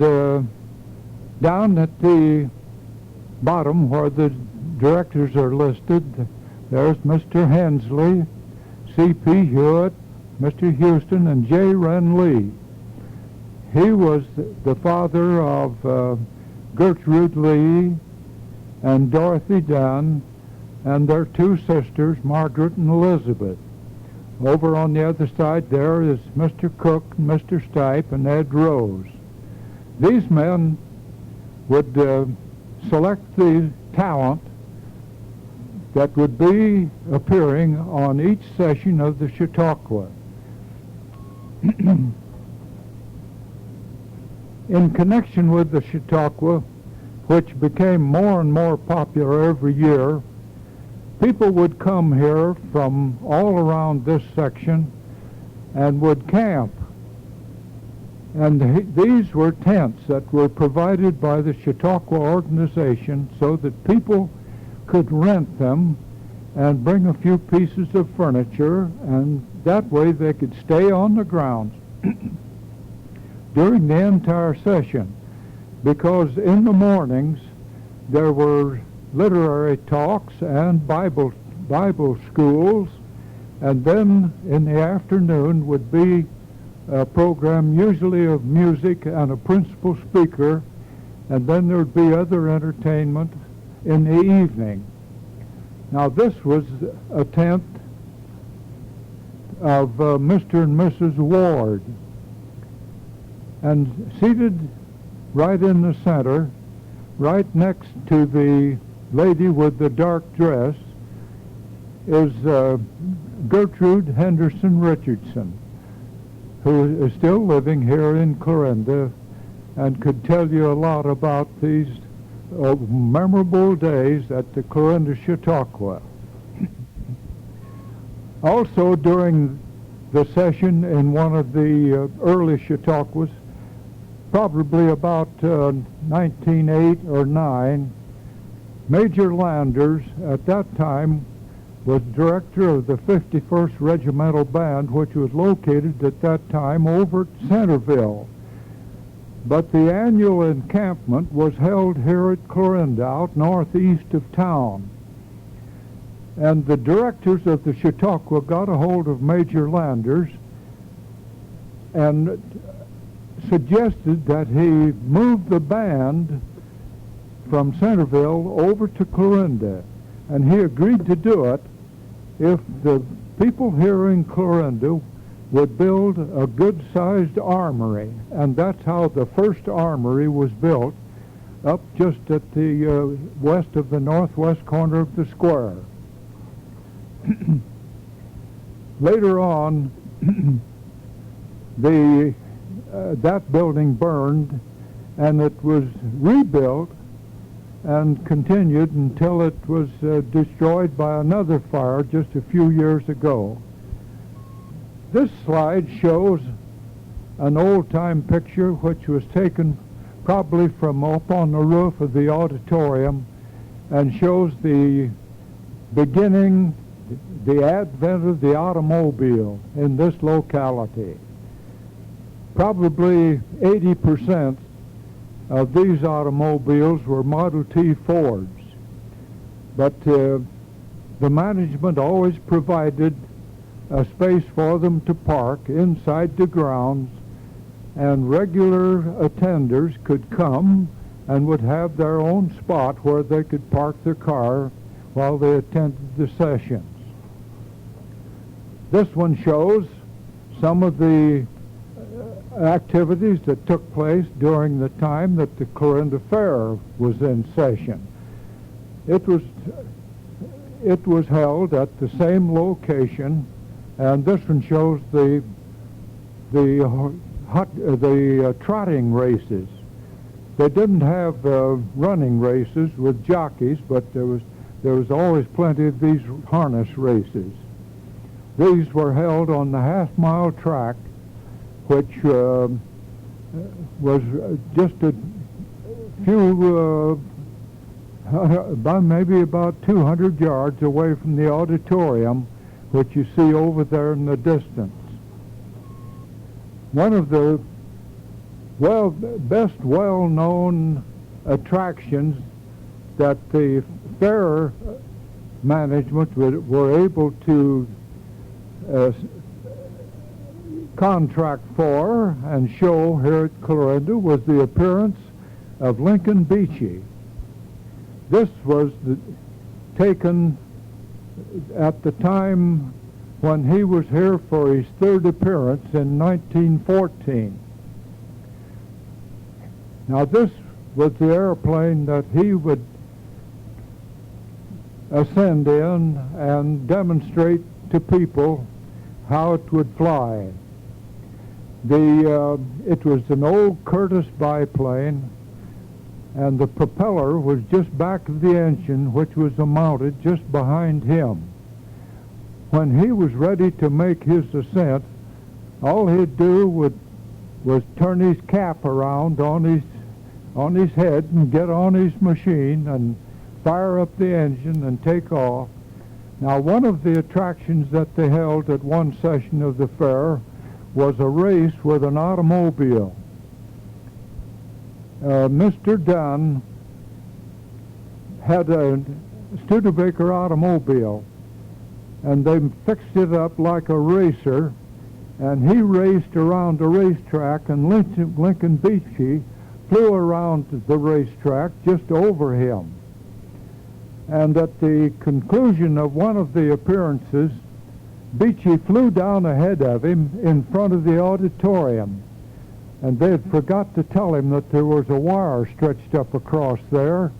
down at the bottom where the directors are listed, there's Mr. Hensley, C.P. Hewitt, Mr. Houston, and J. Wren Lee. He was the father of Gertrude Lee and Dorothy Dunn and their two sisters, Margaret and Elizabeth. Over on the other side there is Mr. Cook, Mr. Stipe, and Ed Rose. These men would select the talent that would be appearing on each session of the Chautauqua. In connection with the Chautauqua, which became more and more popular every year, people would come here from all around this section and would camp. And these were tents that were provided by the Chautauqua organization so that people could rent them and bring a few pieces of furniture, and that way they could stay on the grounds during the entire session, because in the mornings there were literary talks and Bible schools, and then in the afternoon would be a program usually of music and a principal speaker, and then there would be other entertainment in the evening. Now this was a tent of Mr. and Mrs. Ward, and seated right in the center, right next to the lady with the dark dress, is Gertrude Henderson Richardson, who is still living here in Clarinda and could tell you a lot about these memorable days at the Clarinda Chautauqua. Also during the session in one of the early Chautauquas, probably about 1908 or 9, Major Landers at that time was director of the 51st Regimental Band, which was located at that time over at Centerville. But the annual encampment was held here at Clarinda, out northeast of town. And the directors of the Chautauqua got a hold of Major Landers and suggested that he move the band from Centerville over to Clarinda. And he agreed to do it if the people here in Clarinda would build a good-sized armory. And that's how the first armory was built, up just at the west of the northwest corner of the square. Later on, that building burned, and it was rebuilt and continued until it was destroyed by another fire just a few years ago. This slide shows an old-time picture which was taken probably from up on the roof of the auditorium and shows the beginning, the advent of the automobile in this locality. Probably 80% of these automobiles were Model T Fords, but the management always provided a space for them to park inside the grounds, and regular attenders could come and would have their own spot where they could park their car while they attended the sessions. This one shows some of the activities that took place during the time that the Clarinda Fair was in session. It was held at the same location, and this one shows the trotting races. They didn't have running races with jockeys, but there was always plenty of these harness races. These were held on the half-mile track, which was just a few, maybe about 200 yards away from the auditorium, which you see over there in the distance. One of the best well-known attractions that the fair management were able to contract for and show here at Clarinda was the appearance of Lincoln Beachey. This was taken at the time when he was here for his third appearance in 1914. Now this was the airplane that he would ascend in and demonstrate to people how it would fly. It was an old Curtiss biplane, and the propeller was just back of the engine, which was mounted just behind him. When he was ready to make his ascent, all he'd do was turn his cap around on his head and get on his machine and fire up the engine and take off. Now, one of the attractions that they held at one session of the fair was a race with an automobile. Mr. Dunn had a Studebaker automobile, and they fixed it up like a racer, and he raced around the racetrack, and Lincoln Beachey flew around the racetrack just over him. And at the conclusion of one of the appearances, Beachey flew down ahead of him in front of the auditorium, and they had forgot to tell him that there was a wire stretched up across there,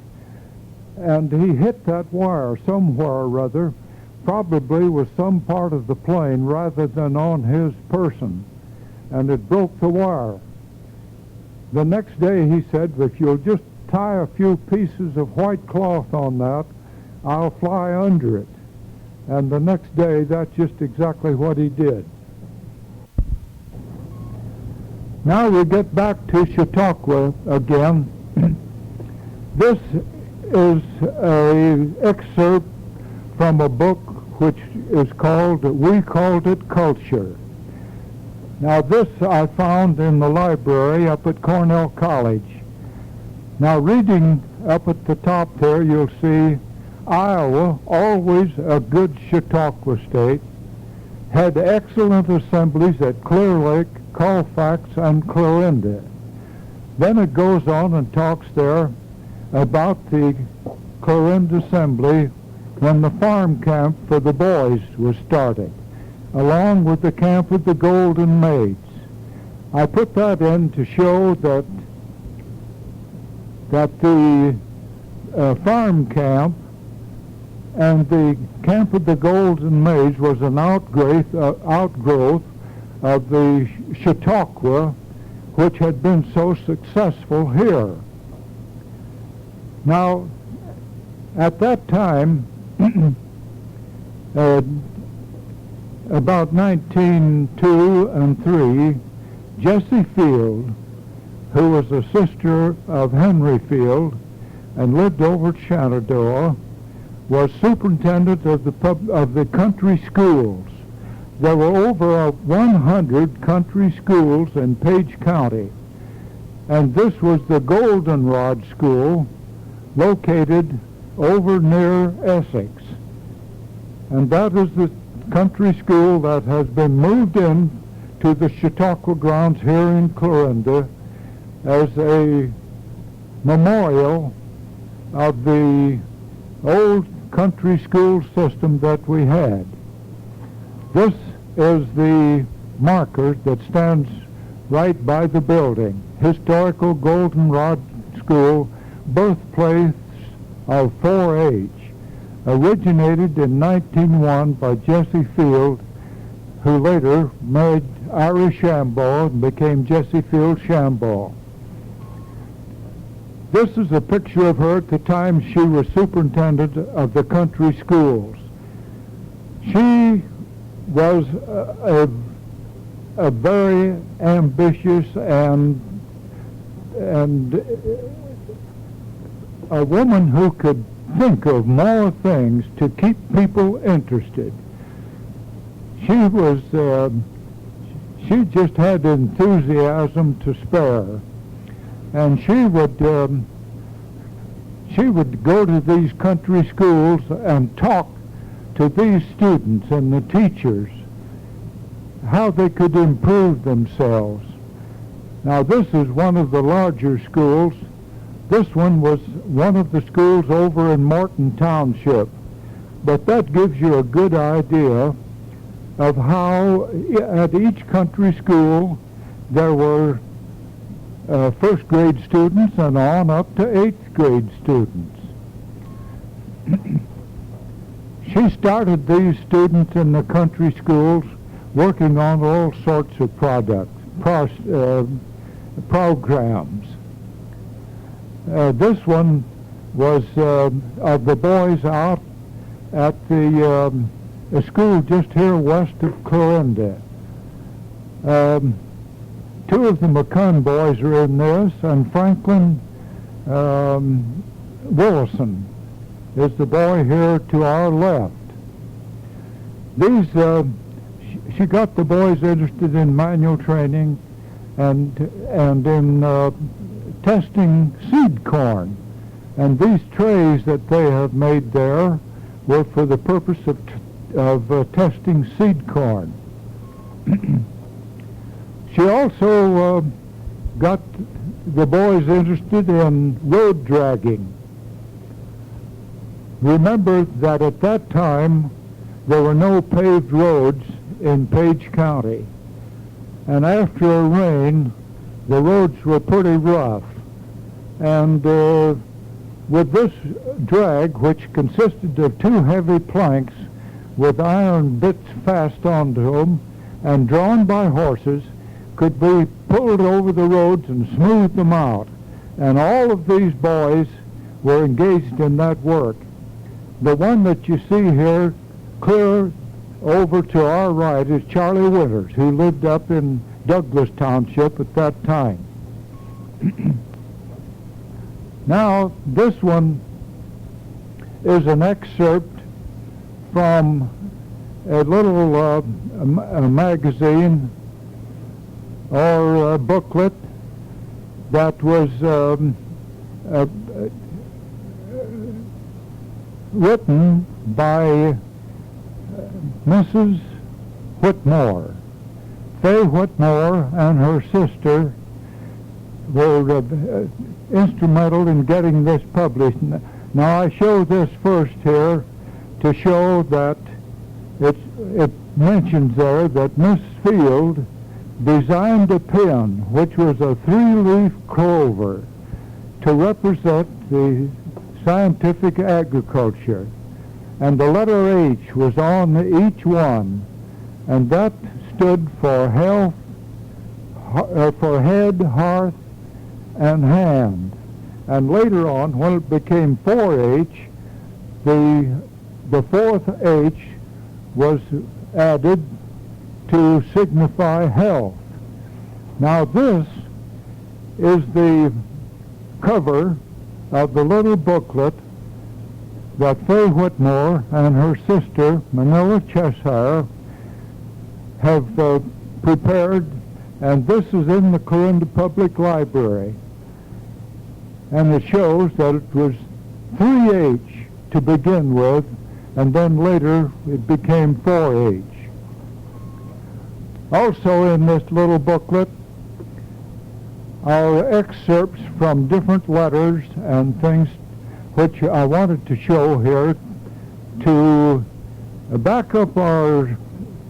and he hit that wire somewhere or other, probably with some part of the plane rather than on his person, and it broke the wire. The next day he said, if you'll just tie a few pieces of white cloth on that, I'll fly under it. And the next day, that's just exactly what he did. Now we get back to Chautauqua again. This is an excerpt from a book which is called, we called it Culture. Now this I found in the library up at Cornell College. Now reading up at the top there, you'll see Iowa, always a good Chautauqua state, had excellent assemblies at Clear Lake, Colfax, and Clarinda. Then it goes on and talks there about the Clarinda Assembly when the farm camp for the boys was started, along with the camp of the Golden Maids. I put that in to show that the farm camp and the camp of the Golden Maids was an outgrowth of the Chautauqua, which had been so successful here. Now, at that time, about 1902 and 3, Jessie Field, who was a sister of Henry Field and lived over at Shenandoah, was superintendent of the country schools. There were over 100 country schools in Page County, and this was the Goldenrod School, located over near Essex. And that is the country school that has been moved in to the Chautauqua grounds here in Clarinda as a memorial of the old country school system that we had. This is the marker that stands right by the building. Historical Goldenrod School, birthplace of 4-H, originated in 1901 by Jessie Field, who later married Ira Shambaugh and became Jessie Field Shambaugh. This is a picture of her at the time she was superintendent of the country schools. She was a very ambitious and a woman who could think of more things to keep people interested. She just had enthusiasm to spare, and she would go to these country schools and talk to these students and the teachers how they could improve themselves. Now, this is one of the larger schools. This one was one of the schools over in Morton Township, but that gives you a good idea of how at each country school there were first grade students and on up to 8th grade students. She started these students in the country schools working on all sorts of programs. This one was of the boys out at the school just here west of Clarinda. Two of the McCunn boys are in this, and Franklin Willison is the boy here to our left. She got the boys interested in manual training and in testing seed corn. And these trays that they have made there were for the purpose of testing seed corn. She also got the boys interested in road dragging. Remember that at that time there were no paved roads in Page County, and after a rain the roads were pretty rough, and with this drag, which consisted of 2 heavy planks with iron bits fast onto them and drawn by horses, could be pulled over the roads and smooth them out. And all of these boys were engaged in that work. The one that you see here clear over to our right is Charlie Winters, who lived up in Douglas Township at that time. Now, this one is an excerpt from a little a magazine or a booklet that was written by Mrs. Whitmore. Faye Whitmore and her sister were instrumental in getting this published. Now, I show this first here to show that it mentions there that Miss Field designed a pin which was a 3-leaf clover to represent the scientific agriculture, and the letter H was on each one, and that stood for health, for head, hearth, and hand. And later on, when it became 4-H, the fourth H was added to signify health. Now this is the cover of the little booklet that Faye Whitmore and her sister, Manila Cheshire, have prepared, and this is in the Clarinda Public Library. And it shows that it was 3-H to begin with, and then later it became 4-H. Also in this little booklet are excerpts from different letters and things which I wanted to show here to back up our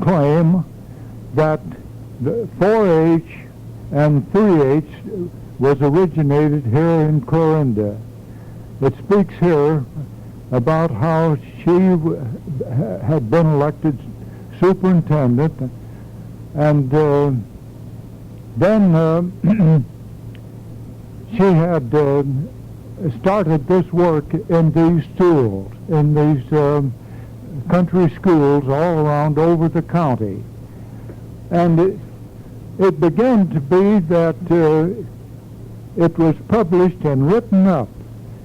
claim that the 4-H and 3-H was originated here in Clarinda. It speaks here about how she had been elected superintendent, and then she had started this work in these schools, in these country schools all around over the county. And it began to be that it was published and written up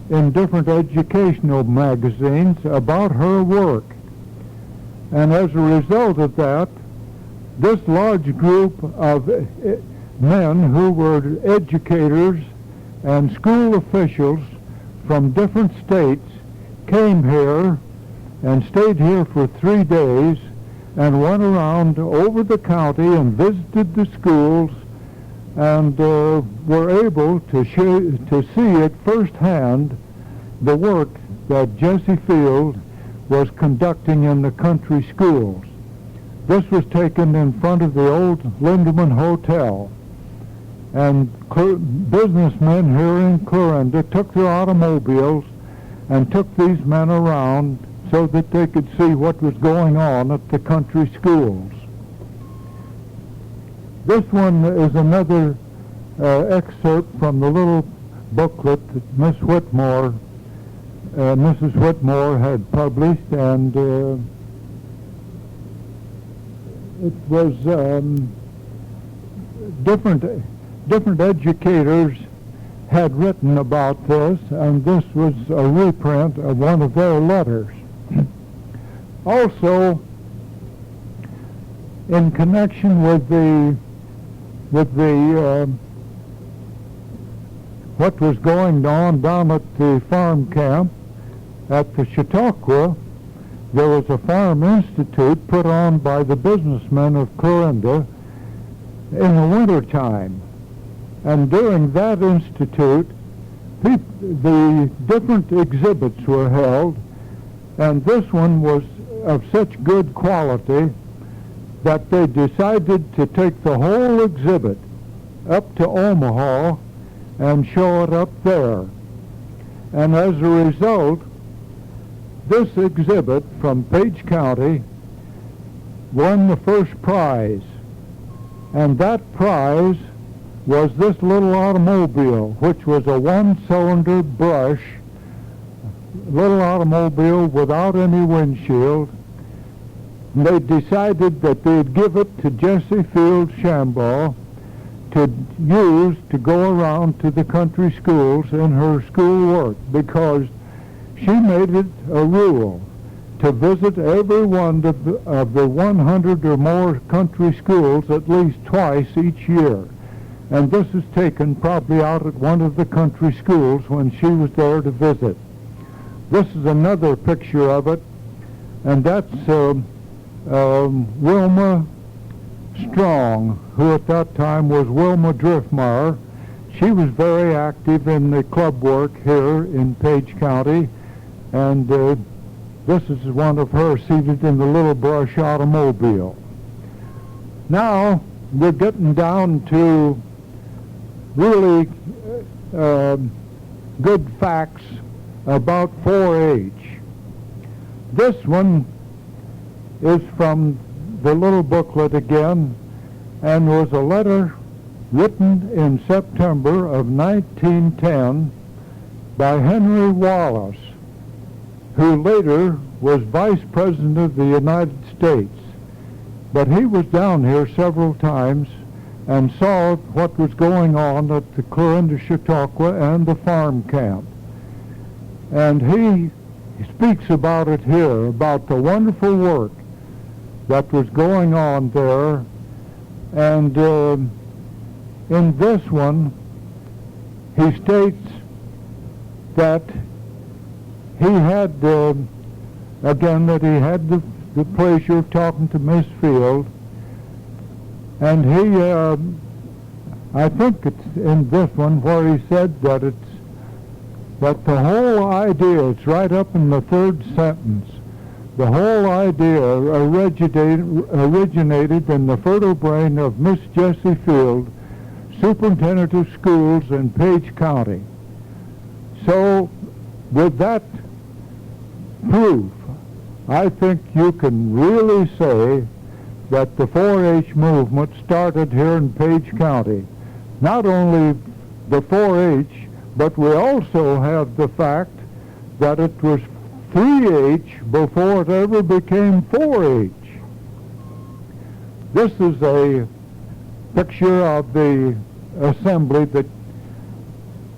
in different educational magazines about her work. And as a result of that, this large group of men who were educators and school officials from different states came here and stayed here for 3 days and went around over the county and visited the schools and were able to see at firsthand the work that Jesse Field was conducting in the country schools. This was taken in front of the old Lindemann Hotel, and businessmen here in Clarinda took their automobiles and took these men around so that they could see what was going on at the country schools. This one is another excerpt from the little booklet that Mrs. Whitmore had published, and it was different educators had written about this, and this was a reprint of one of their letters. Also, in connection with the what was going on down at the farm camp at the Chautauqua, there was a farm institute put on by the businessmen of Clarinda in the winter time. And during that institute, the different exhibits were held, and this one was of such good quality that they decided to take the whole exhibit up to Omaha and show it up there. And as a result, this exhibit from Page County won the first prize, and that prize was this little automobile, which was a one-cylinder brush, little automobile without any windshield. And they decided that they'd give it to Jessie Field Shambaugh to use to go around to the country schools in her school work, because she made it a rule to visit every one of the 100 or more country schools at least twice each year. And this is taken probably out at one of the country schools when she was there to visit. This is another picture of it, and that's Wilma Strong, who at that time was Wilma Driftmeyer. She was very active in the club work here in Page County, and this is one of her seated in the little brush automobile. Now we're getting down to really good facts about 4-H. This one is from the little booklet again, and was a letter written in September of 1910 by Henry Wallace, who later was Vice President of the United States. But he was down here several times and saw what was going on at the Clarinda, Chautauqua, and the farm camp. And he speaks about it here, about the wonderful work that was going on there. And in this one, he states that he had, again, that he had the pleasure of talking to Miss Field, and he, I think it's in this one where he said that that the whole idea, it's right up in the third sentence, the whole idea originated in the fertile brain of Miss Jessie Field, Superintendent of Schools in Page County. So, with that proof, I think you can really say that the 4-H movement started here in Page County. Not only the 4-H, but we also have the fact that it was 3-H before it ever became 4-H. This is a picture of the assembly that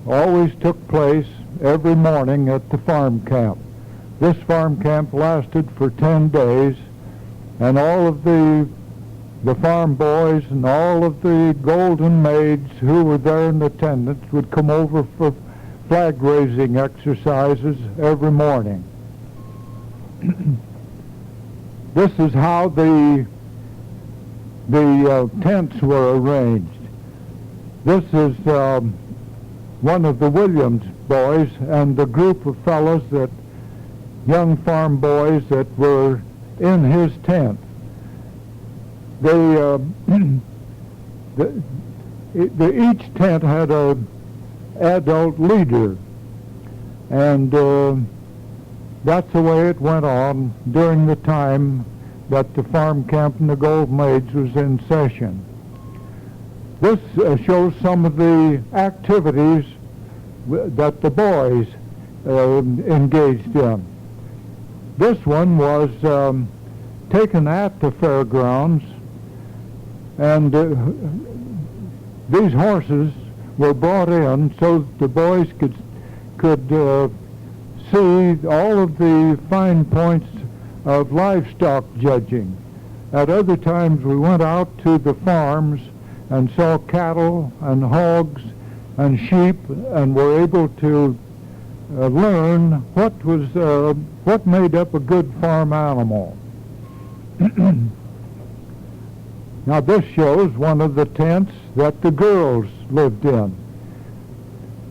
always took place every morning at the farm camp. This farm camp lasted for 10 days, and all of the farm boys and all of the golden maids who were there in attendance would come over for flag-raising exercises every morning. This is how the tents were arranged. This is one of the Williams boys and the group of fellows, that young farm boys that were in his tent. Each tent had a adult leader, and that's the way it went on during the time that the farm camp in the Gold Maids was in session. This shows some of the activities that the boys engaged in. This one was taken at the fairgrounds, and these horses were brought in so that the boys could see all of the fine points of livestock judging. At other times we went out to the farms and saw cattle and hogs and sheep, and were able to learn what made up a good farm animal. Now this shows one of the tents that the girls lived in.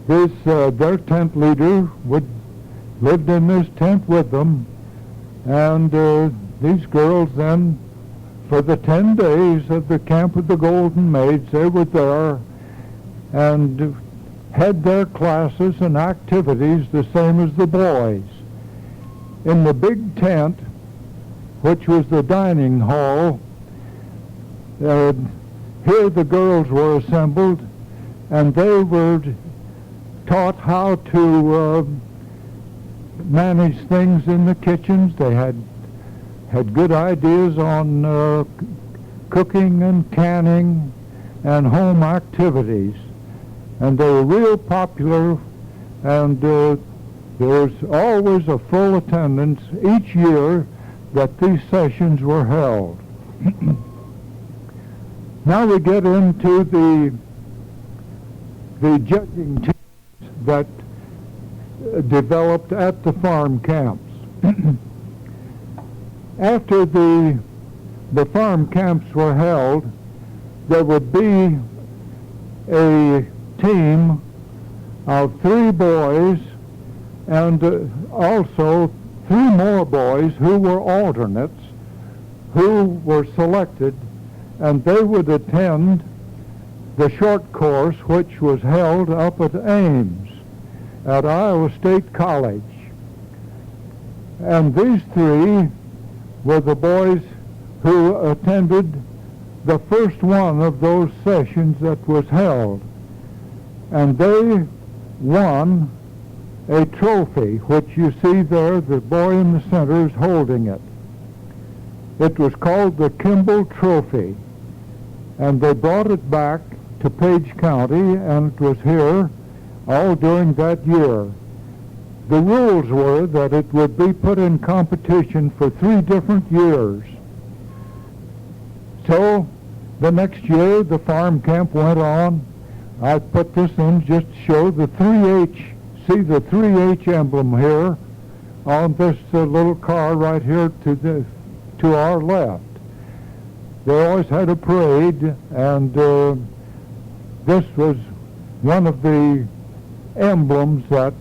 Their tent leader lived in this tent with them, and these girls then, for the 10 days of the Camp of the Golden Maids, they were there and had their classes and activities the same as the boys. In the big tent, which was the dining hall, here the girls were assembled, and they were taught how to manage things in the kitchens. They had good ideas on cooking and canning and home activities, and they were real popular, and there was always a full attendance each year that these sessions were held. Now we get into the judging teams that developed at the farm camps. After the farm camps were held, there would be a team of 3 boys and also 3 more boys who were alternates, who were selected, and they would attend the short course which was held up at Ames at Iowa State College. And these 3 were the boys who attended the first one of those sessions that was held. And they won a trophy, which you see there, the boy in the center is holding it. It was called the Kimball Trophy, and they brought it back to Page County, and it was here all during that year. The rules were that it would be put in competition for 3 different years. So the next year the farm camp went on. I put this in just to show the 3H. See the 3H emblem here on this little car right here to our left. They always had a parade, and this was one of the emblems that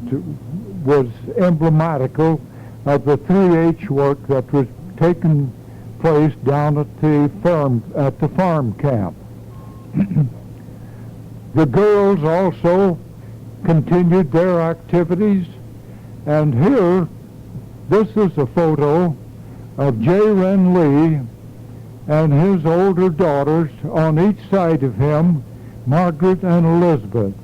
was emblematical of the 3H work that was taking place down at the farm camp. The girls also continued their activities, and here, this is a photo of J. Wren Lee and his older daughters on each side of him, Margaret and Elizabeth.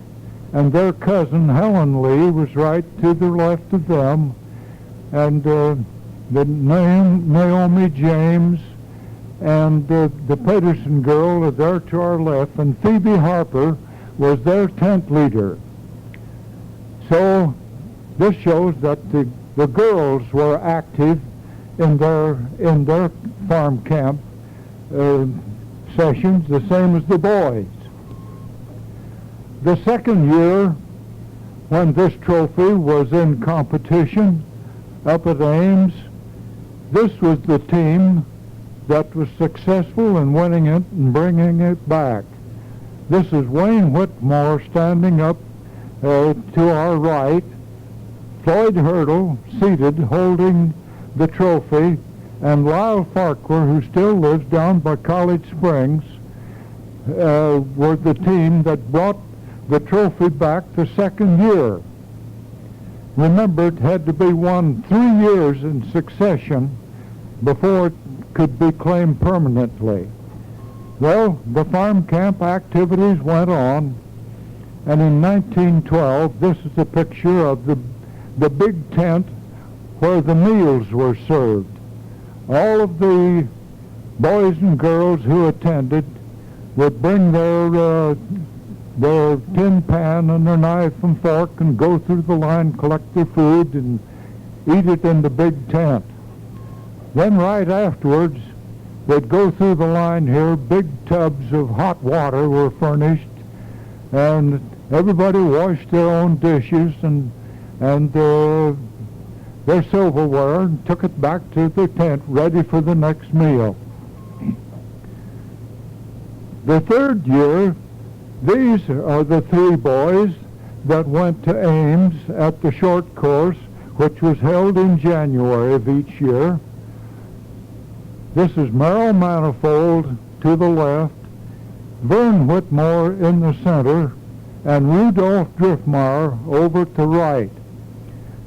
And their cousin, Helen Lee, was right to the left of them, and the Naomi James and the Peterson girl are there to our left, and Phoebe Harper was their tent leader. So this shows that the girls were active in their farm camp sessions, the same as the boys. The second year, when this trophy was in competition up at Ames, this was the team that was successful in winning it and bringing it back. This is Wayne Whitmore standing up to our right, Floyd Hurdle seated holding the trophy, and Lyle Farquhar, who still lives down by College Springs, were the team that brought the trophy back the second year. Remember, it had to be won 3 years in succession before it could be claimed permanently. Well, the farm camp activities went on, and in 1912, this is a picture of the big tent where the meals were served. All of the boys and girls who attended would bring their tin pan and their knife and fork and go through the line, collect their food, and eat it in the big tent. Then right afterwards, they'd go through the line here, big tubs of hot water were furnished, and everybody washed their own dishes and their silverware and took it back to the tent ready for the next meal. The third year, these are the 3 boys that went to Ames at the short course, which was held in January of each year. This is Merrill Manifold to the left, Vern Whitmore in the center, and Rudolph Driftmeyer over to the right.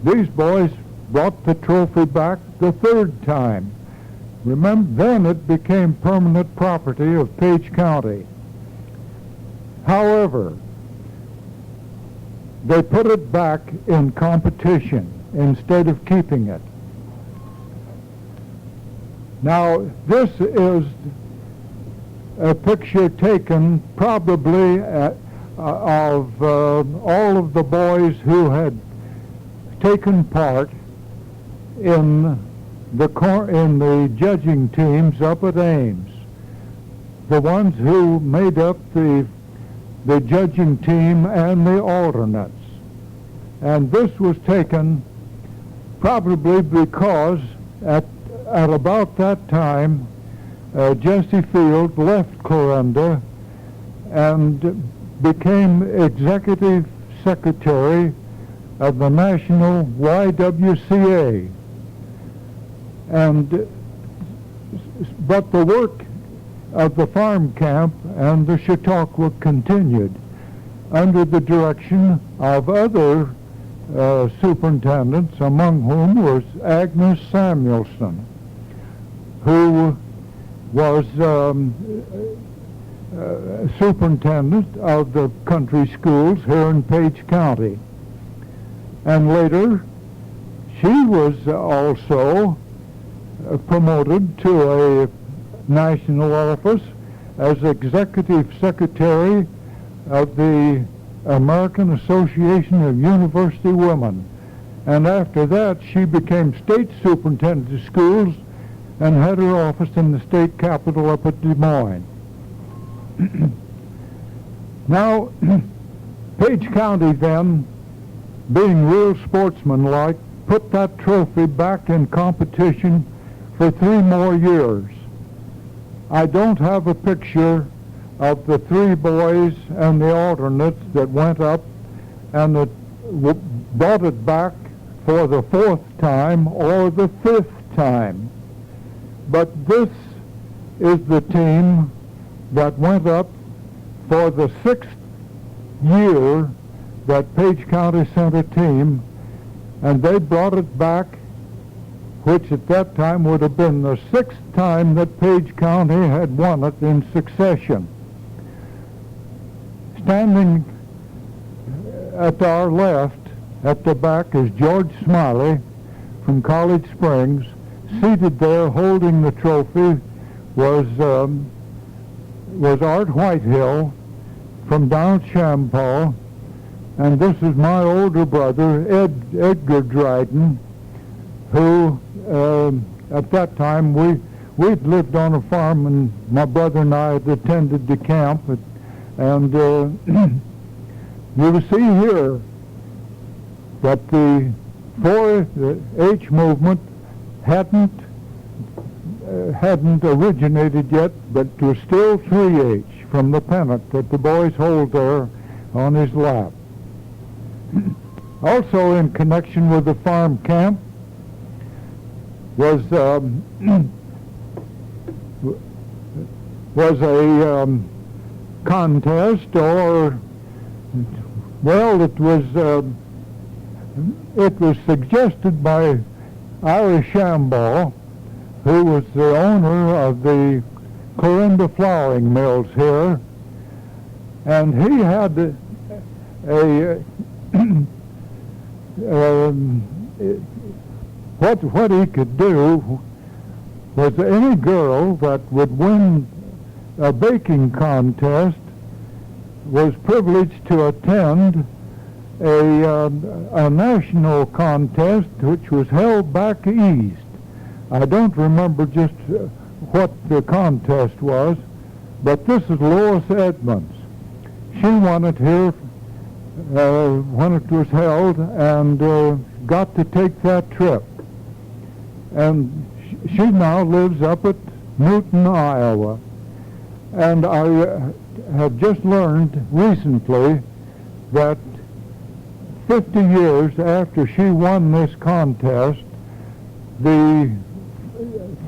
These boys brought the trophy back the 3rd time. Remember, then it became permanent property of Page County. However, they put it back in competition instead of keeping it. Now, this is a picture taken probably of all of the boys who had taken part in the judging teams up at Ames. The ones who made up the judging team and the alternates. And this was taken probably because at about that time, Jesse Field left Clarinda and became executive secretary of the National YWCA. But the work of the farm camp and the Chautauqua continued under the direction of other superintendents, among whom was Agnes Samuelson, who was superintendent of the country schools here in Page County. And later, she was also promoted to a national office as Executive Secretary of the American Association of University Women. And after that, she became State Superintendent of Schools and had her office in the state capitol up at Des Moines. Now, Page County then, being real sportsmanlike, put that trophy back in competition for 3 more years. I don't have a picture of the 3 boys and the alternates that went up and that brought it back for the 4th time or the 5th time. But this is the team that went up for the 6th year that Page County sent a team, and they brought it back, which at that time would have been the 6th time that Page County had won it in succession. Standing at our left, at the back, is George Smiley from College Springs. Seated there holding the trophy was Art Whitehill from down Champaw, and this is my older brother, Edgar Dryden, who at that time we'd lived on a farm, and my brother and I had attended the camp, and you see here that the 4-H movement hadn't originated yet, but it was still 3-H from the pennant that the boys hold there on his lap. Also in connection with the farm camp was a contest, or well, it was suggested by Ira Shambaugh, who was the owner of the Clarinda flowering mills here, and he had what he could do was any girl that would win a baking contest was privileged to attend a national contest which was held back east. I don't remember just what the contest was, but this is Lois Edmonds. She won it here when it was held, and got to take that trip. And she now lives up at Newton, Iowa. And I have just learned recently that 50 years after she won this contest, the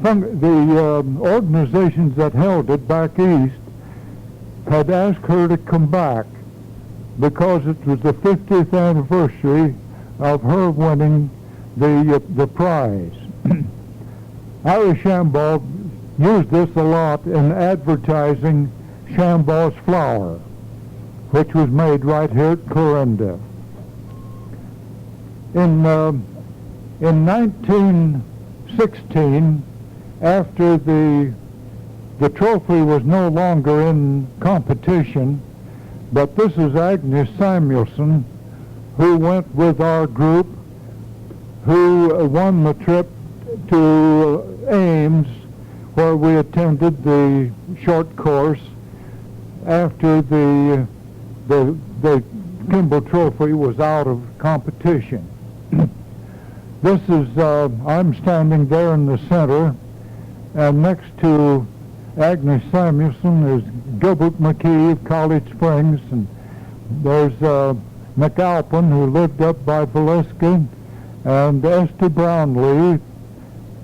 organizations that held it back east had asked her to come back because it was the 50th anniversary of her winning the prize. Ira Shambaugh used this a lot in advertising Shambaugh's flour, which was made right here at Clarinda. In 1916, after the trophy was no longer in competition, but this is Agnes Samuelson, who went with our group, who won the trip to Ames, where we attended the short course after the Kimball Trophy was out of competition. This is, I'm standing there in the center, and next to Agnes Samuelson is Gilbert McKee of College Springs, and there's McAlpin, who lived up by Villisca, and Esther Brownlee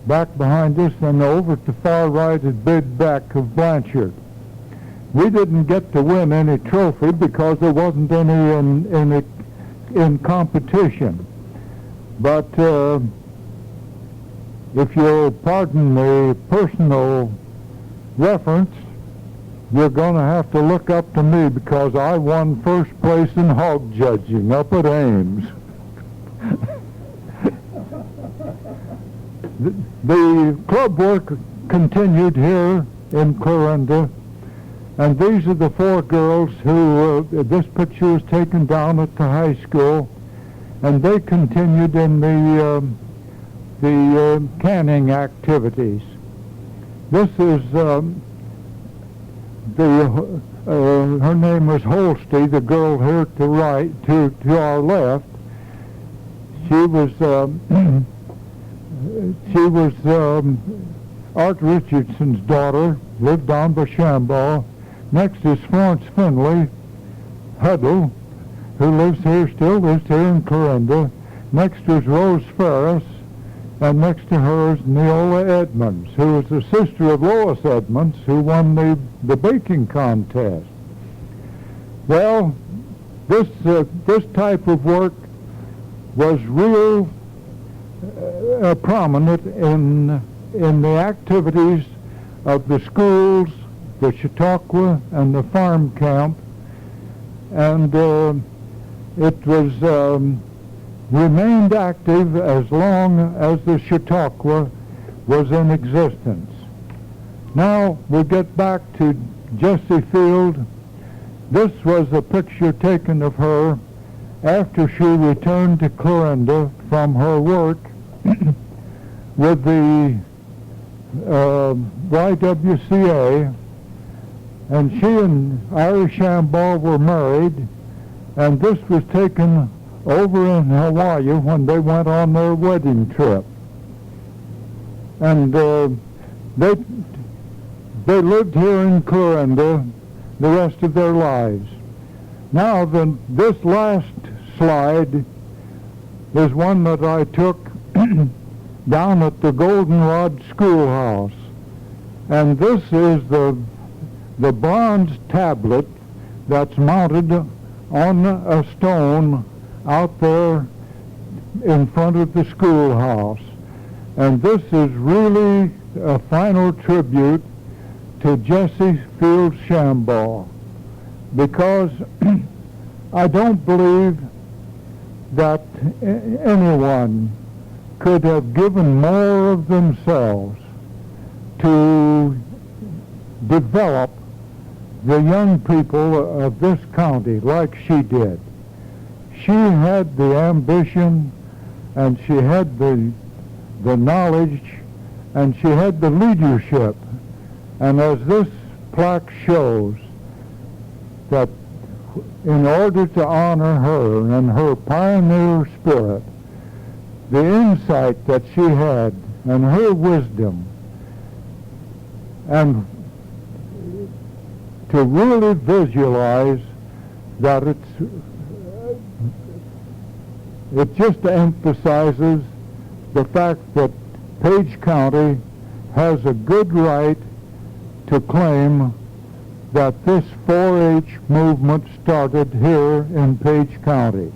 back behind us, and over at the far right is Bid Beck of Blanchard. We didn't get to win any trophy because there wasn't any in competition. But if you'll pardon the personal reference, you're going to have to look up to me because I won first place in hog judging up at Ames. The club work continued here in Clarinda, and these are the 4 girls who, this picture was taken down at the high school, and they continued in the canning activities. This is her name was Holsty, the girl here to our left. She was Art Richardson's daughter, lived on Bashambaugh. Next is Florence Finley Huddle, who still lives here in Clarinda. Next was Rose Ferris, and next to her is Neola Edmonds, who is the sister of Lois Edmonds, who won the baking contest. Well, this type of work was real prominent in the activities of the schools, the Chautauqua, and the farm camp, and it was remained active as long as the Chautauqua was in existence. Now we get back to Jessie Field. This was a picture taken of her after she returned to Clarinda from her work with the YWCA, and she and Irish Shambaugh were married, and this was taken over in Hawaii when they went on their wedding trip. And they lived here in Clarinda the rest of their lives. Now this last slide is one that I took down at the Goldenrod Schoolhouse. And this is the bronze tablet that's mounted on a stone out there in front of the schoolhouse. And this is really a final tribute to Jessie Field Shambaugh, because I don't believe that anyone could have given more of themselves to develop the young people of this county like she did. She had the ambition, and she had the knowledge, and she had the leadership. And as this plaque shows, that in order to honor her and her pioneer spirit, the insight that she had and her wisdom, and to really visualize that it just emphasizes the fact that Page County has a good right to claim that this 4-H movement started here in Page County.